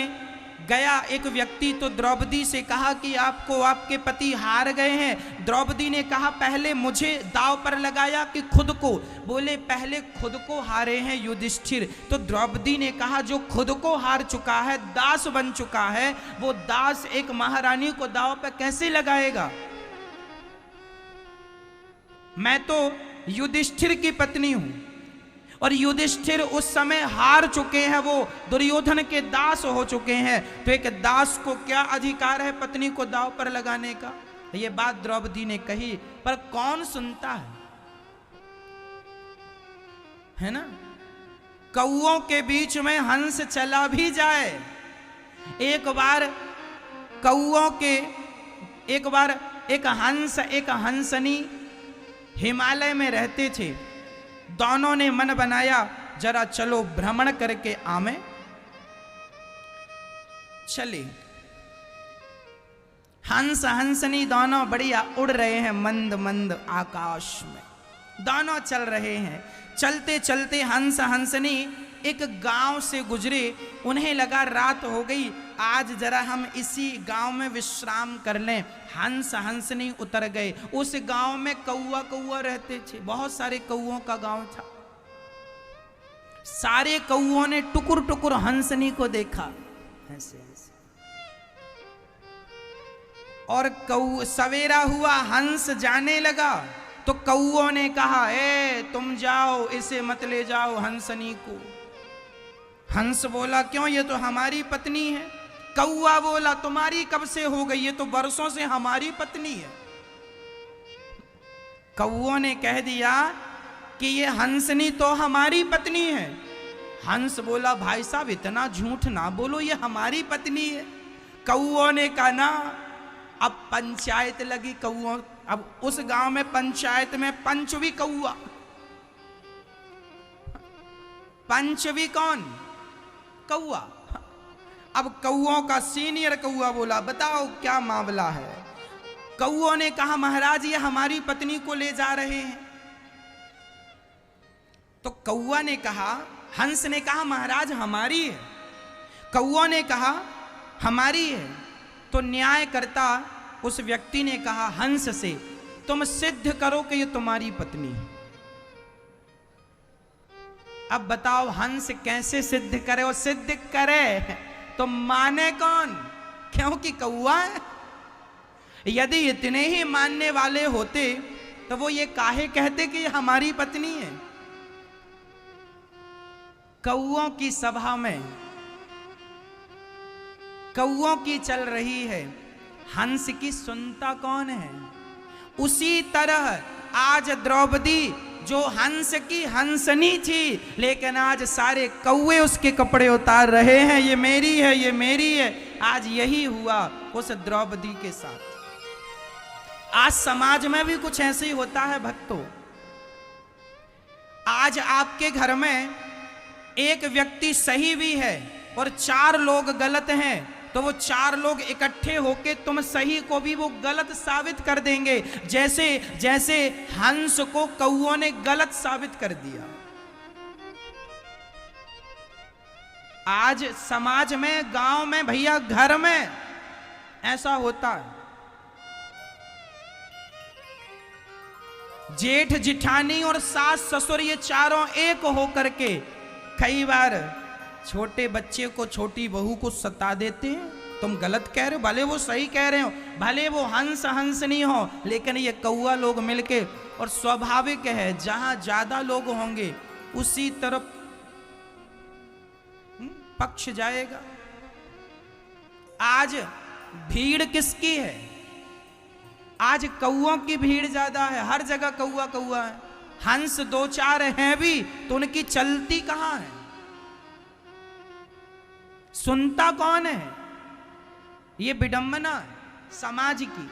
गया एक व्यक्ति, तो द्रौपदी से कहा कि आपको आपके पति हार गए हैं। द्रौपदी ने कहा पहले मुझे दांव पर लगाया कि खुद को? बोले पहले खुद को हारे हैं युधिष्ठिर। तो द्रौपदी ने कहा जो खुद को हार चुका है, दास बन चुका है, वो दास एक महारानी को दांव पर कैसे लगाएगा? मैं तो युधिष्ठिर की पत्नी हूं, और युधिष्ठिर उस समय हार चुके हैं, वो दुर्योधन के दास हो चुके हैं। तो एक दास को क्या अधिकार है पत्नी को दांव पर लगाने का? ये बात द्रौपदी ने कही, पर कौन सुनता है ना? कौओं के बीच में हंस चला भी जाए। एक बार कौओं के, एक बार एक हंस एक हंसनी हिमालय में रहते थे। दोनों ने मन बनाया जरा चलो भ्रमण करके आवे। चले, हंस हंसनी दोनों बढ़िया उड़ रहे हैं मंद मंद आकाश में, दोनों चल रहे हैं। चलते चलते हंस हंसनी एक गांव से गुजरे, उन्हें लगा रात हो गई, आज जरा हम इसी गांव में विश्राम कर लें। हंस हंसनी उतर गए। उस गांव में कौआ कौआ रहते थे, बहुत सारे कौओं का गांव था। सारे कौओं ने टुकुर टुकुर हंसनी को देखा, हंसे हंसे। और सवेरा हुआ, हंस जाने लगा, तो कौओं ने कहा, ए तुम जाओ, इसे मत ले जाओ हंसनी को। हंस बोला, क्यों, ये तो हमारी पत्नी है। कौआ बोला, तुम्हारी कब से हो गई, ये तो बरसों से हमारी पत्नी है। कौओं ने कह दिया कि ये हंसनी तो हमारी पत्नी है। हंस बोला, भाई साहब इतना झूठ ना बोलो, ये हमारी पत्नी है। कौओं ने कहा ना, अब पंचायत लगी कौओं, अब उस गांव में पंचायत में पंच भी कौआ। पंच भी कौन? कौआ। अब कौओं का सीनियर कौआ बोला, बताओ क्या मामला है। कौओं ने कहा, महाराज ये हमारी पत्नी को ले जा रहे हैं। तो कौआ ने कहा, हंस ने कहा महाराज हमारी है। कौओं ने कहा हमारी है। तो न्यायकर्ता उस व्यक्ति ने कहा हंस से, तुम सिद्ध करो कि ये तुम्हारी पत्नी है। अब बताओ हंस कैसे सिद्ध करे, और सिद्ध करे तो माने कौन? क्योंकि कौआ है। यदि इतने ही मानने वाले होते तो वो ये काहे कहते कि ये हमारी पत्नी है। कौओं की सभा में कौओं की चल रही है, हंस की सुनता कौन है? उसी तरह आज द्रौपदी जो हंस की हंसनी थी, लेकिन आज सारे कौवे उसके कपड़े उतार रहे हैं, ये मेरी है, ये मेरी है। आज यही हुआ उस द्रौपदी के साथ। आज समाज में भी कुछ ऐसे ही होता है भक्तों। आज आपके घर में एक व्यक्ति सही भी है और 4 लोग गलत हैं, तो वो 4 लोग इकट्ठे होके तुम सही को भी वो गलत साबित कर देंगे, जैसे जैसे हंस को कौओं ने गलत साबित कर दिया। आज समाज में, गांव में, भैया घर में ऐसा होता है। जेठ जिठानी और सास ससुर ये चारों एक होकर के कई बार छोटे बच्चे को, छोटी बहू को सता देते हैं। तुम गलत कह रहे हो, भले वो सही कह रहे हो, भले वो हंस नहीं हो, लेकिन ये कौआ लोग मिलके, और स्वाभाविक है जहां ज्यादा लोग होंगे उसी तरफ पक्ष जाएगा। आज भीड़ किसकी है? आज कौओं की भीड़ ज्यादा है, हर जगह कौआ कौआ है। हंस 2-4 हैं भी तो उनकी चलती कहां है? सुनता कौन है? ये विडंबना है समाज की।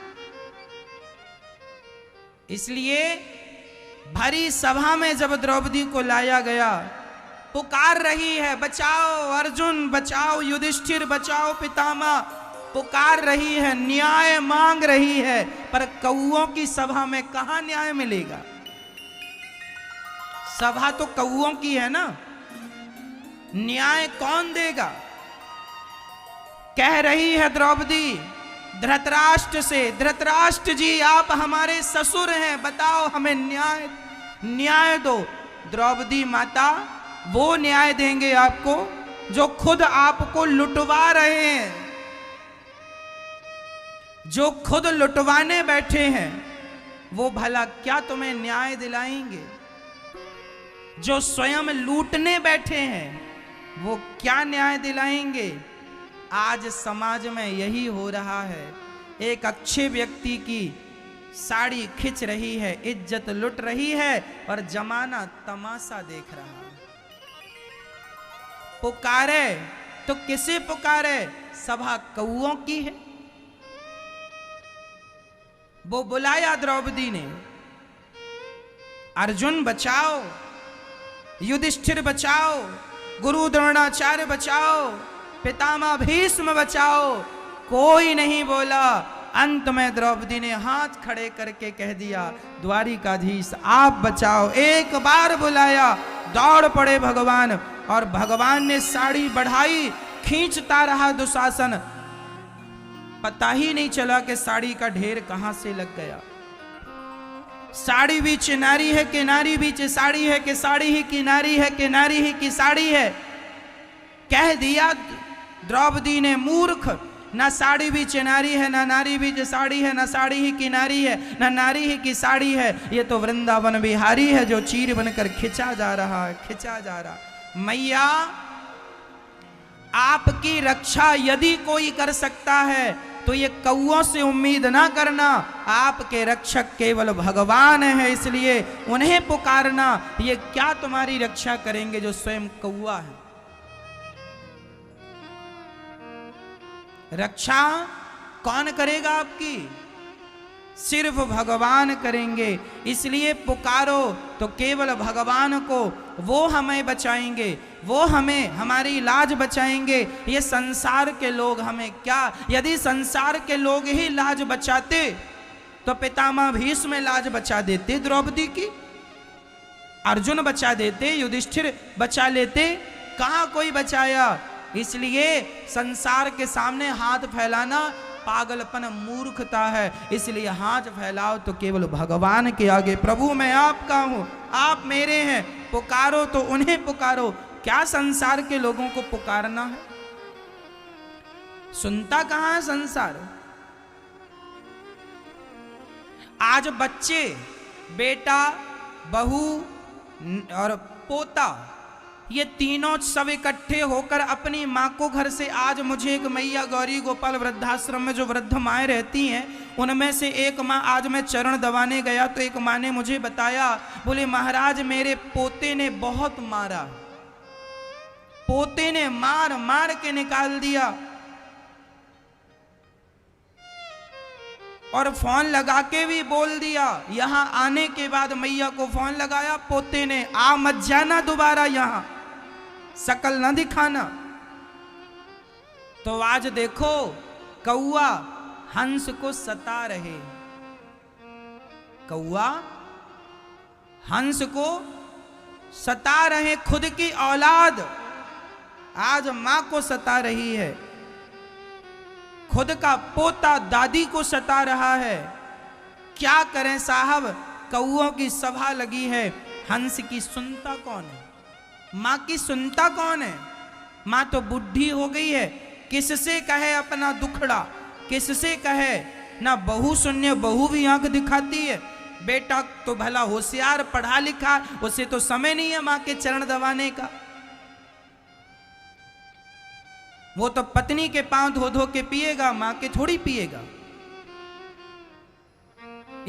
इसलिए भरी सभा में जब द्रौपदी को लाया गया, पुकार रही है, बचाओ अर्जुन, बचाओ युधिष्ठिर, बचाओ पितामह, पुकार रही है, न्याय मांग रही है। पर कौओं की सभा में कहां न्याय मिलेगा? सभा तो कौओं की है ना, न्याय कौन देगा? कह रही है द्रौपदी धृतराष्ट्र से, धृतराष्ट्र जी आप हमारे ससुर हैं, बताओ हमें न्याय दो। द्रौपदी माता वो न्याय देंगे आपको जो खुद आपको लुटवा रहे हैं, जो खुद लुटवाने बैठे हैं, वो भला क्या तुम्हें न्याय दिलाएंगे? जो स्वयं लूटने बैठे हैं वो क्या न्याय दिलाएंगे? आज समाज में यही हो रहा है। एक अच्छे व्यक्ति की साड़ी खिंच रही है, इज्जत लुट रही है, और जमाना तमाशा देख रहा है। पुकारे तो किसे पुकारे? सभा कौओं की है। वो बुलाया द्रौपदी ने, अर्जुन बचाओ, युधिष्ठिर बचाओ, गुरु द्रोणाचार्य बचाओ, पितामह भीष्म बचाओ। कोई नहीं बोला। अंत में द्रौपदी ने हाथ खड़े करके कह दिया, द्वारिकाधीश आप बचाओ। एक बार बुलाया, दौड़ पड़े भगवान, और भगवान ने साड़ी बढ़ाई, खींचता रहा दुशासन। पता ही नहीं चला कि साड़ी का ढेर कहां से लग गया। साड़ी भी किनारी है, किनारी भी साड़ी है, कि साड़ी ही किनारी है, किनारी ही की साड़ी है। कह दिया द्रौपदी ने, मूर्ख, ना साड़ी भी चिनारी है, ना नारी भी साड़ी है, ना साड़ी ही किनारी है, ना नारी ही की साड़ी है। ये तो वृंदावन बिहारी है जो चीर बनकर खिंचा जा रहा है, खिंचा जा रहा। मैया आपकी रक्षा यदि कोई कर सकता है तो ये कौओं से उम्मीद ना करना। आपके रक्षक केवल भगवान है, इसलिए उन्हें पुकारना। ये क्या तुम्हारी रक्षा करेंगे जो स्वयं कौआ है? रक्षा कौन करेगा आपकी? सिर्फ भगवान करेंगे। इसलिए पुकारो तो केवल भगवान को, वो हमें बचाएंगे, वो हमें हमारी लाज बचाएंगे। ये संसार के लोग हमें क्या? यदि संसार के लोग ही लाज बचाते तो पितामह भीष्म लाज बचा देते द्रौपदी की, अर्जुन बचा देते, युधिष्ठिर बचा लेते, कहां कोई बचाया। इसलिए संसार के सामने हाथ फैलाना पागलपन, मूर्खता है। इसलिए हाथ फैलाओ तो केवल भगवान के आगे, प्रभु मैं आपका हूं, आप मेरे हैं, पुकारो तो उन्हें पुकारो। क्या संसार के लोगों को पुकारना है? सुनता कहां है संसार? आज बच्चे, बेटा, बहू और पोता, ये तीनों सब इकट्ठे होकर अपनी माँ को घर से, आज मुझे एक मैया गौरी गोपाल वृद्धाश्रम में जो वृद्ध माएँ रहती हैं उनमें से एक माँ, आज मैं चरण दबाने गया तो एक माँ ने मुझे बताया, बोले महाराज मेरे पोते ने बहुत मारा, पोते ने मार मार के निकाल दिया। और फोन लगा के भी बोल दिया। यहां आने के बाद मैया को फोन लगाया पोते ने, आ मत जाना दोबारा, यहां शकल न दिखाना। तो आज देखो कौआ हंस को सता रहे, कौआ हंस को सता रहे, खुद की औलाद आज मां को सता रही है, खुद का पोता दादी को सता रहा है। क्या करें साहब, कौओं की सभा लगी है, हंस की सुनता कौन है? मां की सुनता कौन है? मां तो बुढ़ी हो गई है, किससे कहे अपना दुखड़ा, किससे कहे? ना बहू सुनिए, बहू भी आंख दिखाती है। बेटा तो भला होशियार, पढ़ा लिखा, उसे तो समय नहीं है मां के चरण दबाने का। वो तो पत्नी के पांव धो धो के पिएगा, मां के थोड़ी पिएगा।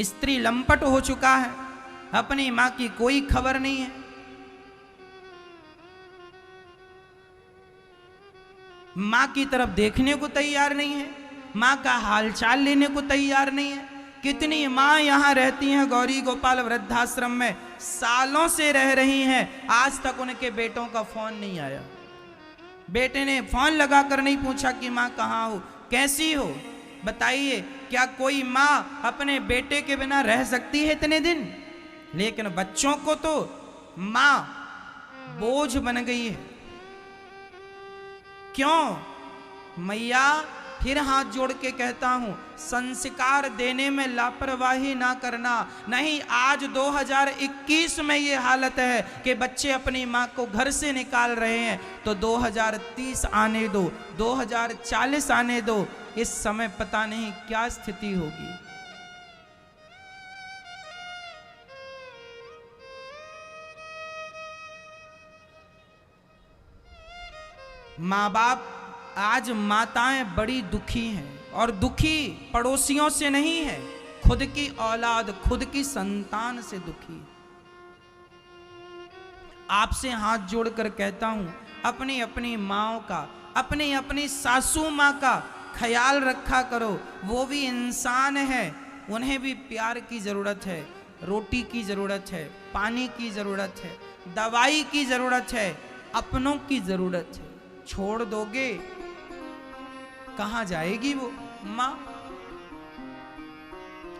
स्त्री लंपट हो चुका है, अपनी मां की कोई खबर नहीं है। मां की तरफ देखने को तैयार नहीं है, मां का हालचाल लेने को तैयार नहीं है। कितनी मां यहां रहती हैं गौरी गोपाल वृद्धाश्रम में, सालों से रह रही हैं, आज तक उनके बेटों का फोन नहीं आया। बेटे ने फोन लगाकर नहीं पूछा कि मां कहां हो, कैसी हो, बताइए। क्या कोई मां अपने बेटे के बिना रह सकती है इतने दिन? लेकिन बच्चों को तो मां बोझ बन गई है। क्यों? मैया फिर हाथ जोड़ के कहता हूं, संस्कार देने में लापरवाही ना करना। नहीं, आज 2021 में ये हालत है कि बच्चे अपनी मां को घर से निकाल रहे हैं, तो 2030 आने दो, 2040 आने दो, इस समय पता नहीं क्या स्थिति होगी। माँ बाप, आज माताएं बड़ी दुखी हैं, और दुखी पड़ोसियों से नहीं है, खुद की औलाद, खुद की संतान से दुखी। आपसे हाथ जोड़कर कहता हूं, अपनी अपनी माँओं का, अपनी अपनी सासू माँ का ख्याल रखा करो। वो भी इंसान है, उन्हें भी प्यार की जरूरत है, रोटी की जरूरत है, पानी की जरूरत है, दवाई की जरूरत है, अपनों की जरूरत है। छोड़ दोगे कहां जाएगी वो मां?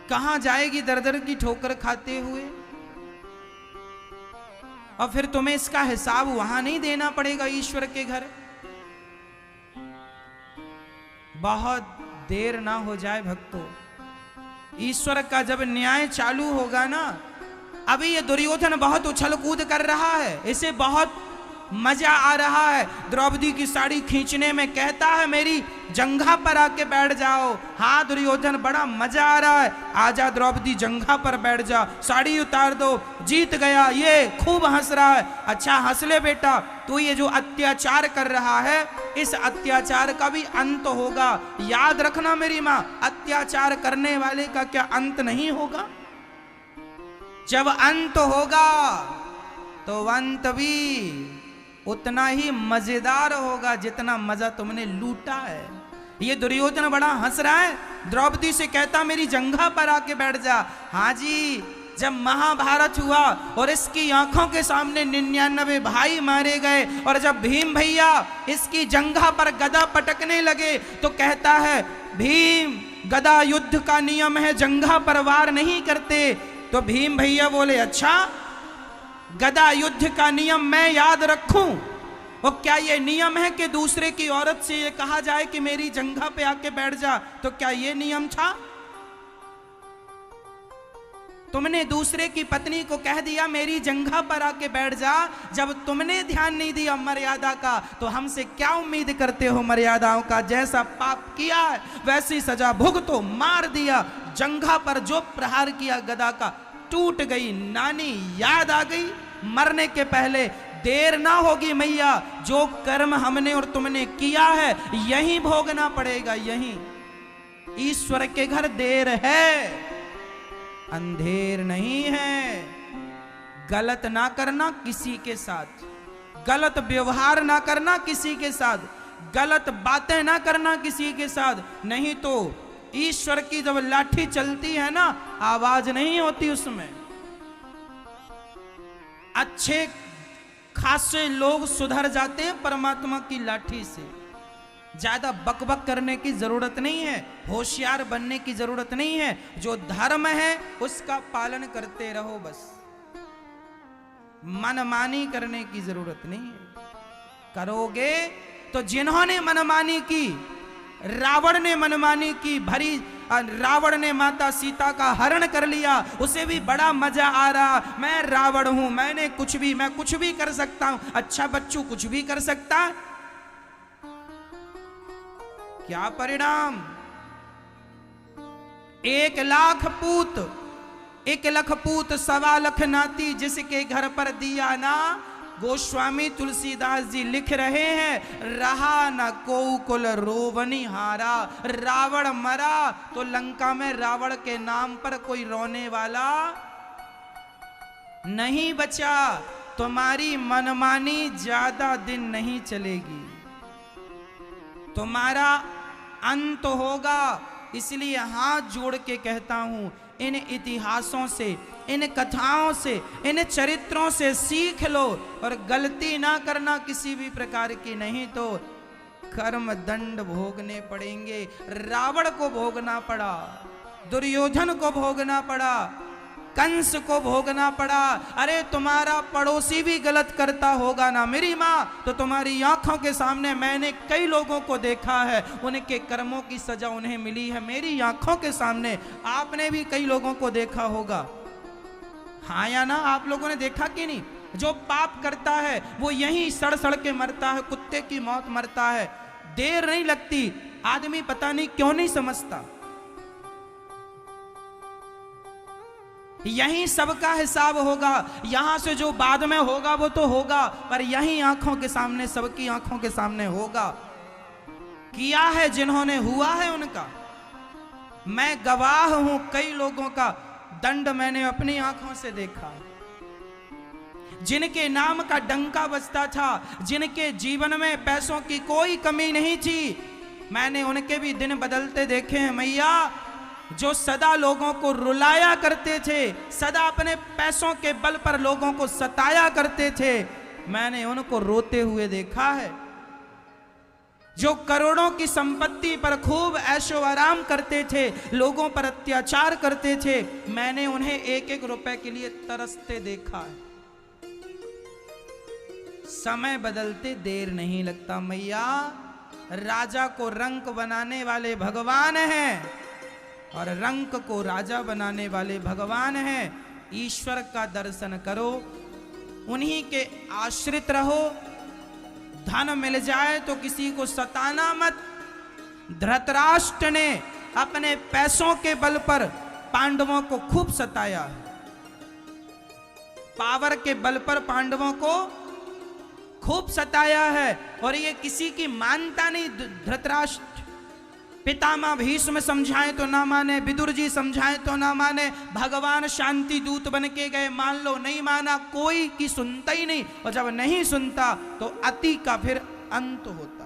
कहां जाएगी दर दर की ठोकर खाते हुए? और फिर तुम्हें इसका हिसाब वहां नहीं देना पड़ेगा ईश्वर के घर। बहुत देर ना हो जाए भक्तों, ईश्वर का जब न्याय चालू होगा ना, अभी ये दुर्योधन बहुत उछल कूद कर रहा है, इसे बहुत मजा आ रहा है। द्रौपदी की साड़ी खींचने में कहता है मेरी जंघा पर आके बैठ जाओ। हाँ दुर्योधन, बड़ा मजा आ रहा है, आजा द्रौपदी जंघा पर बैठ जा, साड़ी उतार दो, जीत गया। ये खूब हंस रहा है। अच्छा हंस ले बेटा, तू ये जो अत्याचार कर रहा है इस अत्याचार का भी अंत होगा। याद रखना मेरी माँ, अत्याचार करने वाले का क्या अंत नहीं होगा? जब अंत होगा तो अंत भी उतना ही मजेदार होगा जितना मजा तुमने लूटा है। ये दुर्योधन बड़ा हंस रहा है, द्रौपदी से कहता मेरी जंघा पर आके बैठ जा। हाँ जी, जब महाभारत हुआ और इसकी आंखों के सामने 99 भाई मारे गए और जब भीम भैया इसकी जंघा पर गदा पटकने लगे तो कहता है भीम गदा युद्ध का नियम है, जंघा पर वार नहीं करते। तो भीम भैया बोले अच्छा गदा युद्ध का नियम मैं याद रखूं। और क्या ये नियम है कि दूसरे की औरत से ये कहा जाए कि मेरी जंघा पे आके बैठ जा? तो क्या ये नियम था? तुमने दूसरे की पत्नी को कह दिया मेरी जंघा पर आके बैठ जा, जब तुमने ध्यान नहीं दिया मर्यादा का तो हमसे क्या उम्मीद करते हो मर्यादाओं का? जैसा पाप किया है वैसी सजा भुगतो। मार दिया, जंघा पर जो प्रहार किया गदा का टूट गई। नानी याद आ गई, मरने के पहले देर ना होगी मैया, जो कर्म हमने और तुमने किया है यही भोगना पड़ेगा। यही ईश्वर के घर देर है, अंधेर नहीं है। गलत ना करना किसी के साथ, गलत व्यवहार ना करना किसी के साथ, गलत बातें ना करना किसी के साथ, नहीं तो ईश्वर की जब लाठी चलती है ना आवाज नहीं होती उसमें। अच्छे खासे लोग सुधर जाते हैं परमात्मा की लाठी से। ज्यादा बकबक करने की जरूरत नहीं है, होशियार बनने की जरूरत नहीं है। जो धर्म है उसका पालन करते रहो बस, मनमानी करने की जरूरत नहीं है। करोगे तो जिन्होंने मनमानी की, रावण ने मनमानी की, भरी रावण ने माता सीता का हरण कर लिया, उसे भी बड़ा मजा आ रहा, मैं रावण हूं, मैं कुछ भी कर सकता हूं। अच्छा बच्चू कुछ भी कर सकता, क्या परिणाम? 1,00,000 पूत, 1,00,000 पूत 1,25,00,000 नाती, जिसके घर पर दिया ना। गोस्वामी तुलसीदास जी लिख रहे हैं रहा न को कुल रोवनी हारा। रावण मरा तो लंका में रावण के नाम पर कोई रोने वाला नहीं बचा। तुम्हारी मनमानी ज्यादा दिन नहीं चलेगी, तुम्हारा अंत होगा। इसलिए हाथ जोड़ के कहता हूं, इन इतिहासों से, इन कथाओं से, इन चरित्रों से सीख लो और गलती ना करना किसी भी प्रकार की, नहीं तो कर्म दंड भोगने पड़ेंगे। रावण को भोगना पड़ा, दुर्योधन को भोगना पड़ा, कंस को भोगना पड़ा। अरे तुम्हारा पड़ोसी भी गलत करता होगा ना मेरी माँ, तो तुम्हारी आंखों के सामने मैंने कई लोगों को देखा है, उनके कर्मों की सजा उन्हें मिली है मेरी आंखों के सामने। आपने भी कई लोगों को देखा होगा, हाँ या ना? आप लोगों ने देखा कि नहीं? जो पाप करता है वो यहीं सड़ सड़ के मरता है, कुत्ते की मौत मरता है। देर नहीं लगती, आदमी पता नहीं क्यों नहीं समझता। यहीं सबका हिसाब होगा, यहां से जो बाद में होगा वो तो होगा, पर यहीं आंखों के सामने, सबकी आंखों के सामने होगा। किया है जिन्होंने, हुआ है उनका। मैं गवाह हूं, कई लोगों का दंड मैंने अपनी आंखों से देखा, जिनके नाम का डंका बजता था, जिनके जीवन में पैसों की कोई कमी नहीं थी, मैंने उनके भी दिन बदलते देखे हैं मैया। जो सदा लोगों को रुलाया करते थे, सदा अपने पैसों के बल पर लोगों को सताया करते थे, मैंने उनको रोते हुए देखा है। जो करोड़ों की संपत्ति पर खूब ऐशो आराम करते थे, लोगों पर अत्याचार करते थे, मैंने उन्हें 1-1 रुपए के लिए तरसते देखा है। समय बदलते देर नहीं लगता मैया। राजा को रंक बनाने वाले भगवान हैं और रंक को राजा बनाने वाले भगवान हैं। ईश्वर का दर्शन करो, उन्हीं के आश्रित रहो, धन मिल जाए तो किसी को सताना मत। धृतराष्ट्र ने अपने पैसों के बल पर पांडवों को खूब सताया है। पावर के बल पर पांडवों को खूब सताया है और ये किसी की मानता नहीं। धृतराष्ट्र पितामह भीष्म समझाए तो ना माने, विदुर जी समझाए तो ना माने, भगवान शांति दूत बन के गए, मान लो नहीं माना, कोई की सुनता ही नहीं। और जब नहीं सुनता तो अति का फिर अंत होता।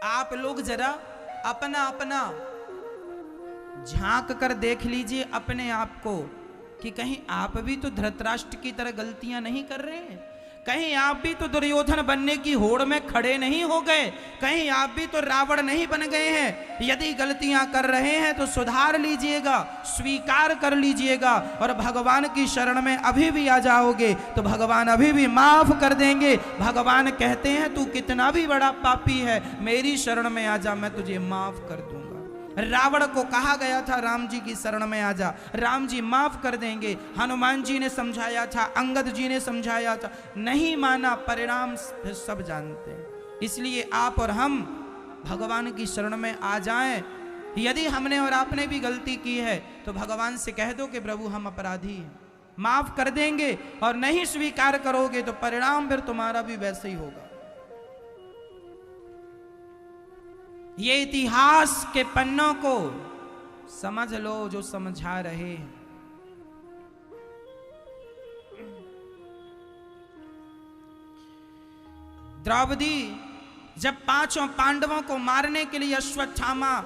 आप लोग जरा अपना अपना झांक कर देख लीजिए अपने आप को कि कहीं आप भी तो धृतराष्ट्र की तरह गलतियां नहीं कर रहे हैं, कहीं आप भी तो दुर्योधन बनने की होड़ में खड़े नहीं हो गए, कहीं आप भी तो रावण नहीं बन गए हैं। यदि गलतियां कर रहे हैं तो सुधार लीजिएगा, स्वीकार कर लीजिएगा और भगवान की शरण में अभी भी आ जाओगे तो भगवान अभी भी माफ कर देंगे। भगवान कहते हैं तू कितना भी बड़ा पापी है, मेरी शरण में आ जा, मैं तुझे माफ कर दूंगा। रावण को कहा गया था राम जी की शरण में आ जा, राम जी माफ कर देंगे। हनुमान जी ने समझाया था, अंगद जी ने समझाया था, नहीं माना, परिणाम सब जानते हैं। इसलिए आप और हम भगवान की शरण में आ जाएं। यदि हमने और आपने भी गलती की है तो भगवान से कह दो कि प्रभु हम अपराधी हैं, माफ कर देंगे। और नहीं स्वीकार करोगे तो परिणाम फिर तुम्हारा भी वैसे ही होगा। ये इतिहास के पन्नों को समझ लो जो समझा रहे हैं। द्रौपदी जब पांचों पांडवों को मारने के लिए अश्वत्थामा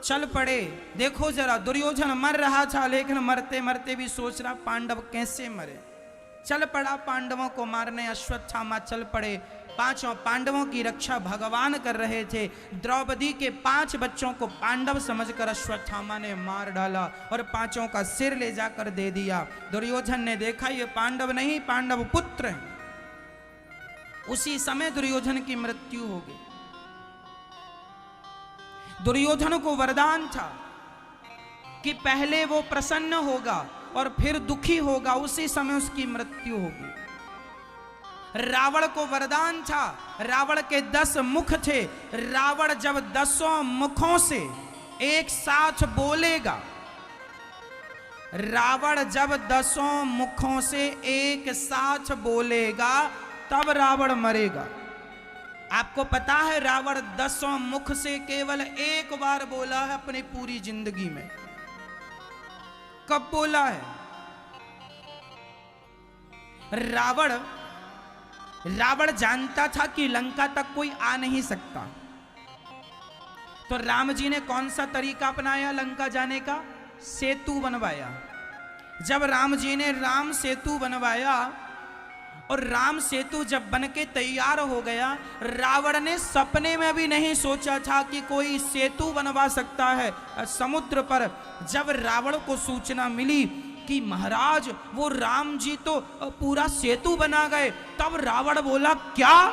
चल पड़े, देखो जरा दुर्योधन मर रहा था लेकिन मरते मरते भी सोच रहा पांडव कैसे मरे। चल पड़ा पांडवों को मारने, अश्वत्थामा चल पड़े। पांचों पांडवों की रक्षा भगवान कर रहे थे। द्रौपदी के 5 बच्चों को पांडव समझकर अश्वत्थामा ने मार डाला और 5 का सिर ले जाकर दे दिया। दुर्योधन ने देखा ये पांडव नहीं, पांडव पुत्र हैं। उसी समय दुर्योधन की मृत्यु हो गई। दुर्योधन को वरदान था कि पहले वो प्रसन्न होगा और फिर दुखी होगा, उसी समय उसकी मृत्यु होगी। रावण को वरदान था, रावण के 10 मुख थे। रावण जब 10 मुखों से एक साथ बोलेगा, रावण जब 10 मुखों से एक साथ बोलेगा तब रावण मरेगा। आपको पता है रावण 10 मुख से केवल एक बार बोला है अपनी पूरी जिंदगी में। कब बोला है? रावण जानता था कि लंका तक कोई आ नहीं सकता, तो राम जी ने कौन सा तरीका अपनाया लंका जाने का? सेतु बनवाया। जब राम जी ने राम सेतु बनवाया और राम सेतु जब बन के तैयार हो गया, रावण ने सपने में भी नहीं सोचा था कि कोई सेतु बनवा सकता है समुद्र पर। जब रावण को सूचना मिली कि महाराज वो राम जी तो पूरा सेतु बना गए, तब रावण बोला क्या?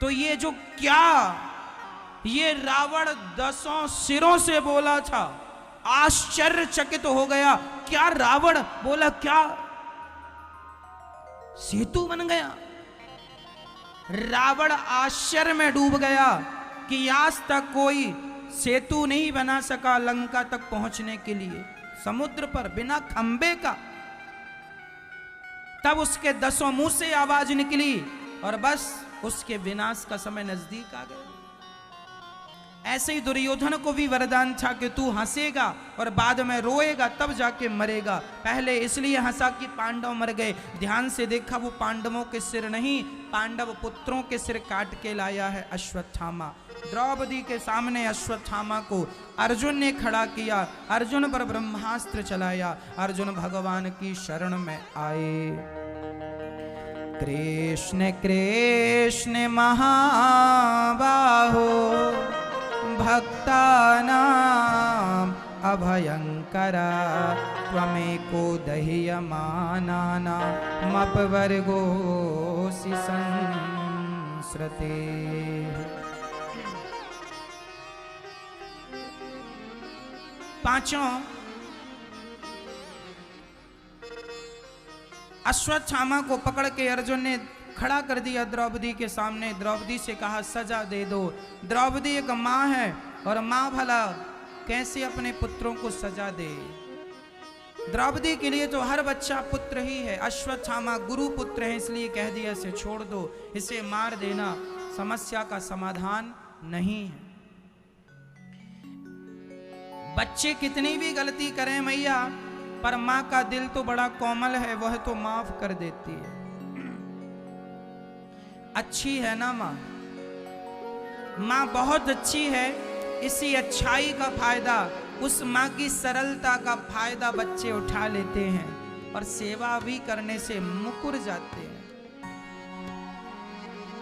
तो ये जो क्या, ये रावण 10 सिरों से बोला था। आश्चर्यचकित हो गया, क्या रावण बोला क्या सेतु बन गया? रावण आश्चर्य में डूब गया कि आज तक कोई सेतु नहीं बना सका लंका तक पहुंचने के लिए समुद्र पर बिना खंबे का। तब उसके 10 मुंह से आवाज निकली और बस उसके विनाश का समय नजदीक आ गया। ऐसे ही दुर्योधन को भी वरदान था कि तू हंसेगा और बाद में रोएगा तब जाके मरेगा। पहले इसलिए हंसा कि पांडव मर गए। ध्यान से देखा, वो पांडवों के सिर नहीं, पांडव पुत्रों के सिर काट के लाया है अश्वत्थामा। द्रौपदी के सामने अश्वत्थामा को अर्जुन ने खड़ा किया, अर्जुन पर ब्रह्मास्त्र चलाया, अर्जुन भगवान की शरण में आए। कृष्ण कृष्ण महाबाहो भक्तानां अभयंकरा त्वमेको दह्यमानानां अपवर्गोऽसि संस्रते। अश्वत्थामा को पकड़ के अर्जुन ने खड़ा कर दिया द्रौपदी के सामने। द्रौपदी से कहा सजा दे दो। द्रौपदी एक माँ है और माँ भला कैसे अपने पुत्रों को सजा दे। द्रौपदी के लिए तो हर बच्चा पुत्र ही है। अश्वत्थामा गुरु पुत्र है, इसलिए कह दिया इसे छोड़ दो, इसे मार देना समस्या का समाधान नहीं है। बच्चे कितनी भी गलती करें मैया, पर माँ का दिल तो बड़ा कोमल है, वह तो माफ कर देती है। अच्छी है ना माँ? माँ बहुत अच्छी है। इसी अच्छाई का फायदा, उस माँ की सरलता का फायदा बच्चे उठा लेते हैं और सेवा भी करने से मुकर जाते हैं।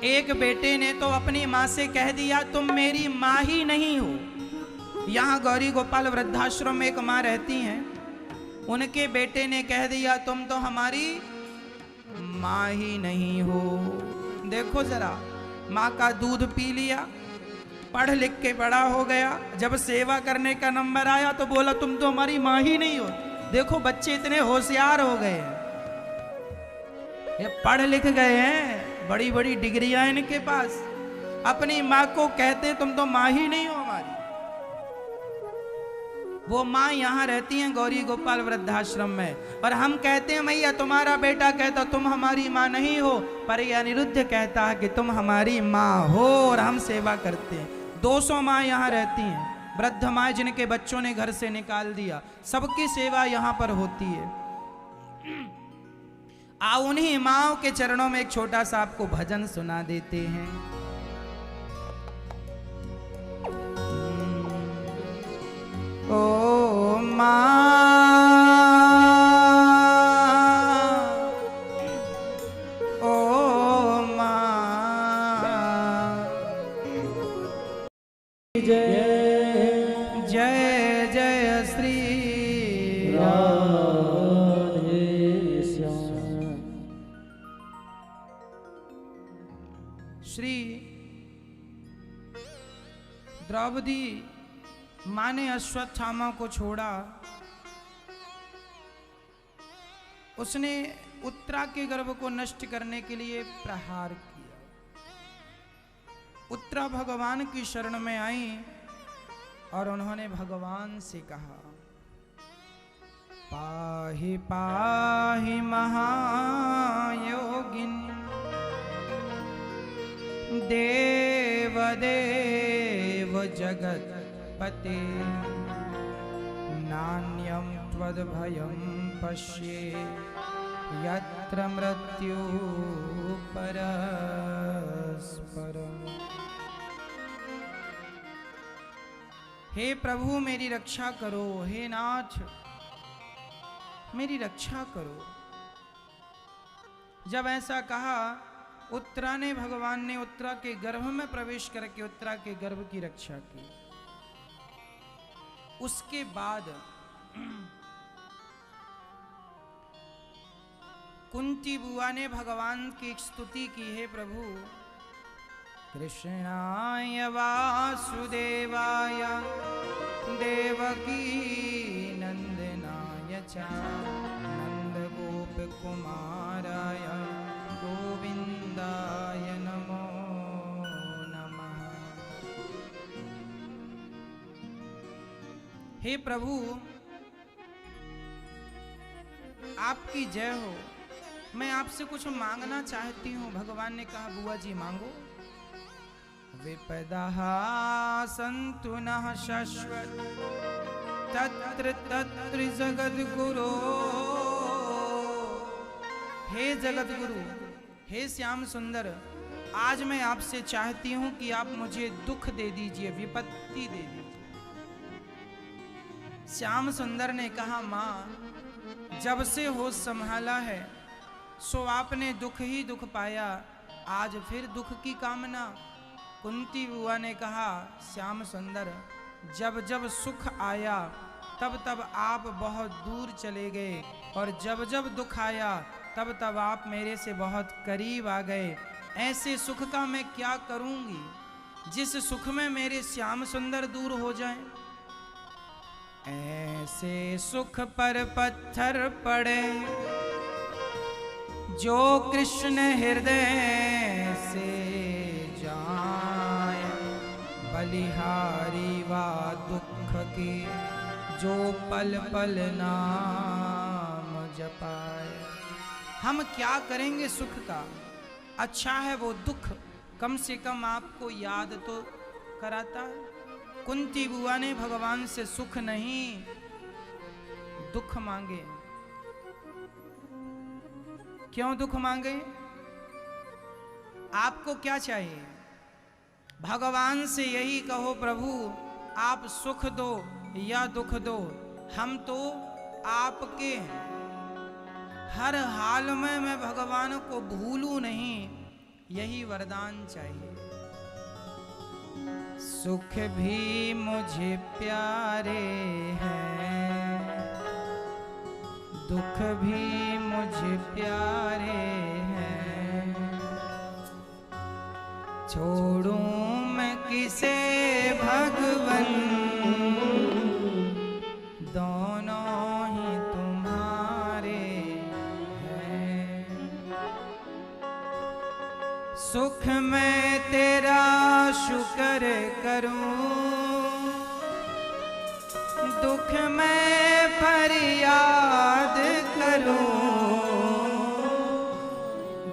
एक बेटे ने तो अपनी माँ से कह दिया तुम मेरी माँ ही नहीं हो। यहाँ गौरी गोपाल वृद्धाश्रम में एक माँ रहती हैं, उनके बेटे ने कह दिया तुम तो हमारी माँ ही नहीं हो। देखो जरा, माँ का दूध पी लिया, पढ़ लिख के बड़ा हो गया, जब सेवा करने का नंबर आया तो बोला तुम तो हमारी माँ ही नहीं हो। देखो बच्चे इतने होशियार हो गए हैं, ये पढ़ लिख गए हैं, बड़ी बड़ी डिग्रियां इनके पास, अपनी माँ को कहते तुम तो माँ ही नहीं हो हमारी। वो माँ यहाँ रहती हैं गौरी गोपाल वृद्धाश्रम में, और हम कहते हैं मैया तुम्हारा बेटा कहता तुम हमारी माँ नहीं हो, पर यह अनिरुद्ध कहता है कि तुम हमारी माँ हो और हम सेवा करते हैं। 200 माँ यहाँ रहती हैं, वृद्ध माँ जिनके बच्चों ने घर से निकाल दिया, सबकी सेवा यहाँ पर होती है। आओ उन्हीं माँओं के चरणों में एक छोटा सा आपको भजन सुना देते हैं। ओ माँ, ओ माँ, जय जय जय श्री राधे श्याम। श्री द्रौपदी माँ ने अश्वत्थामा को छोड़ा। उसने उत्तरा के गर्भ को नष्ट करने के लिए प्रहार किया। उत्तरा भगवान की शरण में आई और उन्होंने भगवान से कहा पाहि पाहि महायोगिन देव देव जगत पते नान्यं त्वद्भयं पश्ये यत्र मृत्यु परस्परम्। हे प्रभु मेरी रक्षा करो, हे नाथ मेरी रक्षा करो। जब ऐसा कहा, उत्तरा ने, भगवान ने उत्तरा के गर्भ में प्रवेश करके उत्तरा के गर्भ की रक्षा की। उसके बाद कुंती बुआ ने भगवान की स्तुति की, हे प्रभु कृष्णाय वासुदेवाय देवकी नंदनाय च नंद गोप कुमाराय गोविंदाय नमो नमः। हे प्रभु आपकी जय हो। मैं आपसे कुछ मांगना चाहती हूँ। भगवान ने कहा बुआ जी मांगो। विपदः सन्तु नः शश्वत् तत्र तत्र जगद्गुरो। हे जगद्गुरु, हे श्याम सुंदर, आज मैं आपसे चाहती हूँ कि आप मुझे दुख दे दीजिए, विपत्ति दे दीजिए। श्याम सुंदर ने कहा माँ, जब से होश संभाला है सो आपने दुख ही दुख पाया, आज फिर दुख की कामना। कुंती बुआ ने कहा श्याम सुंदर, जब जब सुख आया तब तब आप बहुत दूर चले गए, और जब जब दुख आया तब तब आप मेरे से बहुत करीब आ गए। ऐसे सुख का मैं क्या करूंगी जिस सुख में मेरे श्याम सुंदर दूर हो जाएं। ऐसे सुख पर पत्थर पड़े जो कृष्ण हृदय से जाए, बलिहारी वा दुख के जो पल पल नाम जपाए। हम क्या करेंगे सुख का, अच्छा है वो दुख कम से कम आपको याद तो कराता है। कुंती बुआ ने भगवान से सुख नहीं दुख मांगे। क्यों दुख मांगे? आपको क्या चाहिए? भगवान से यही कहो, प्रभु आप सुख दो या दुख दो, हम तो आपके हर हाल में मैं भगवान को भूलूं नहीं, यही वरदान चाहिए। सुख भी मुझे प्यारे हैं, दुख भी मुझे प्यारे हैं, छोड़ूं मैं किसे भगवन, दोनों ही तुम्हारे हैं। सुख मैं तेरा शुक्र करूं, दुख मैं फरियाद करूं,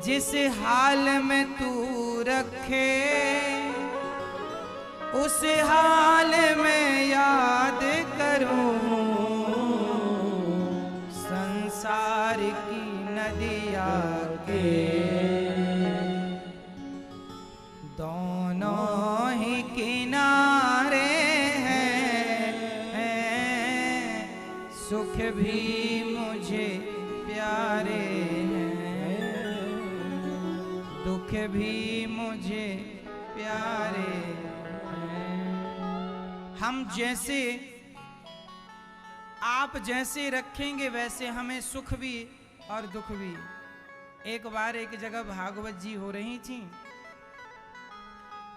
जिस हाल में तू रखे उस हाल में याद करूं। संसार की नदिया के दोनों ही किनारे हैं, सुख भी मुझे प्यारे हैं, दुख भी मुझे प्यारे हैं। हम जैसे आप जैसे रखेंगे वैसे हमें सुख भी और दुख भी। एक बार एक जगह भागवत जी हो रही थी,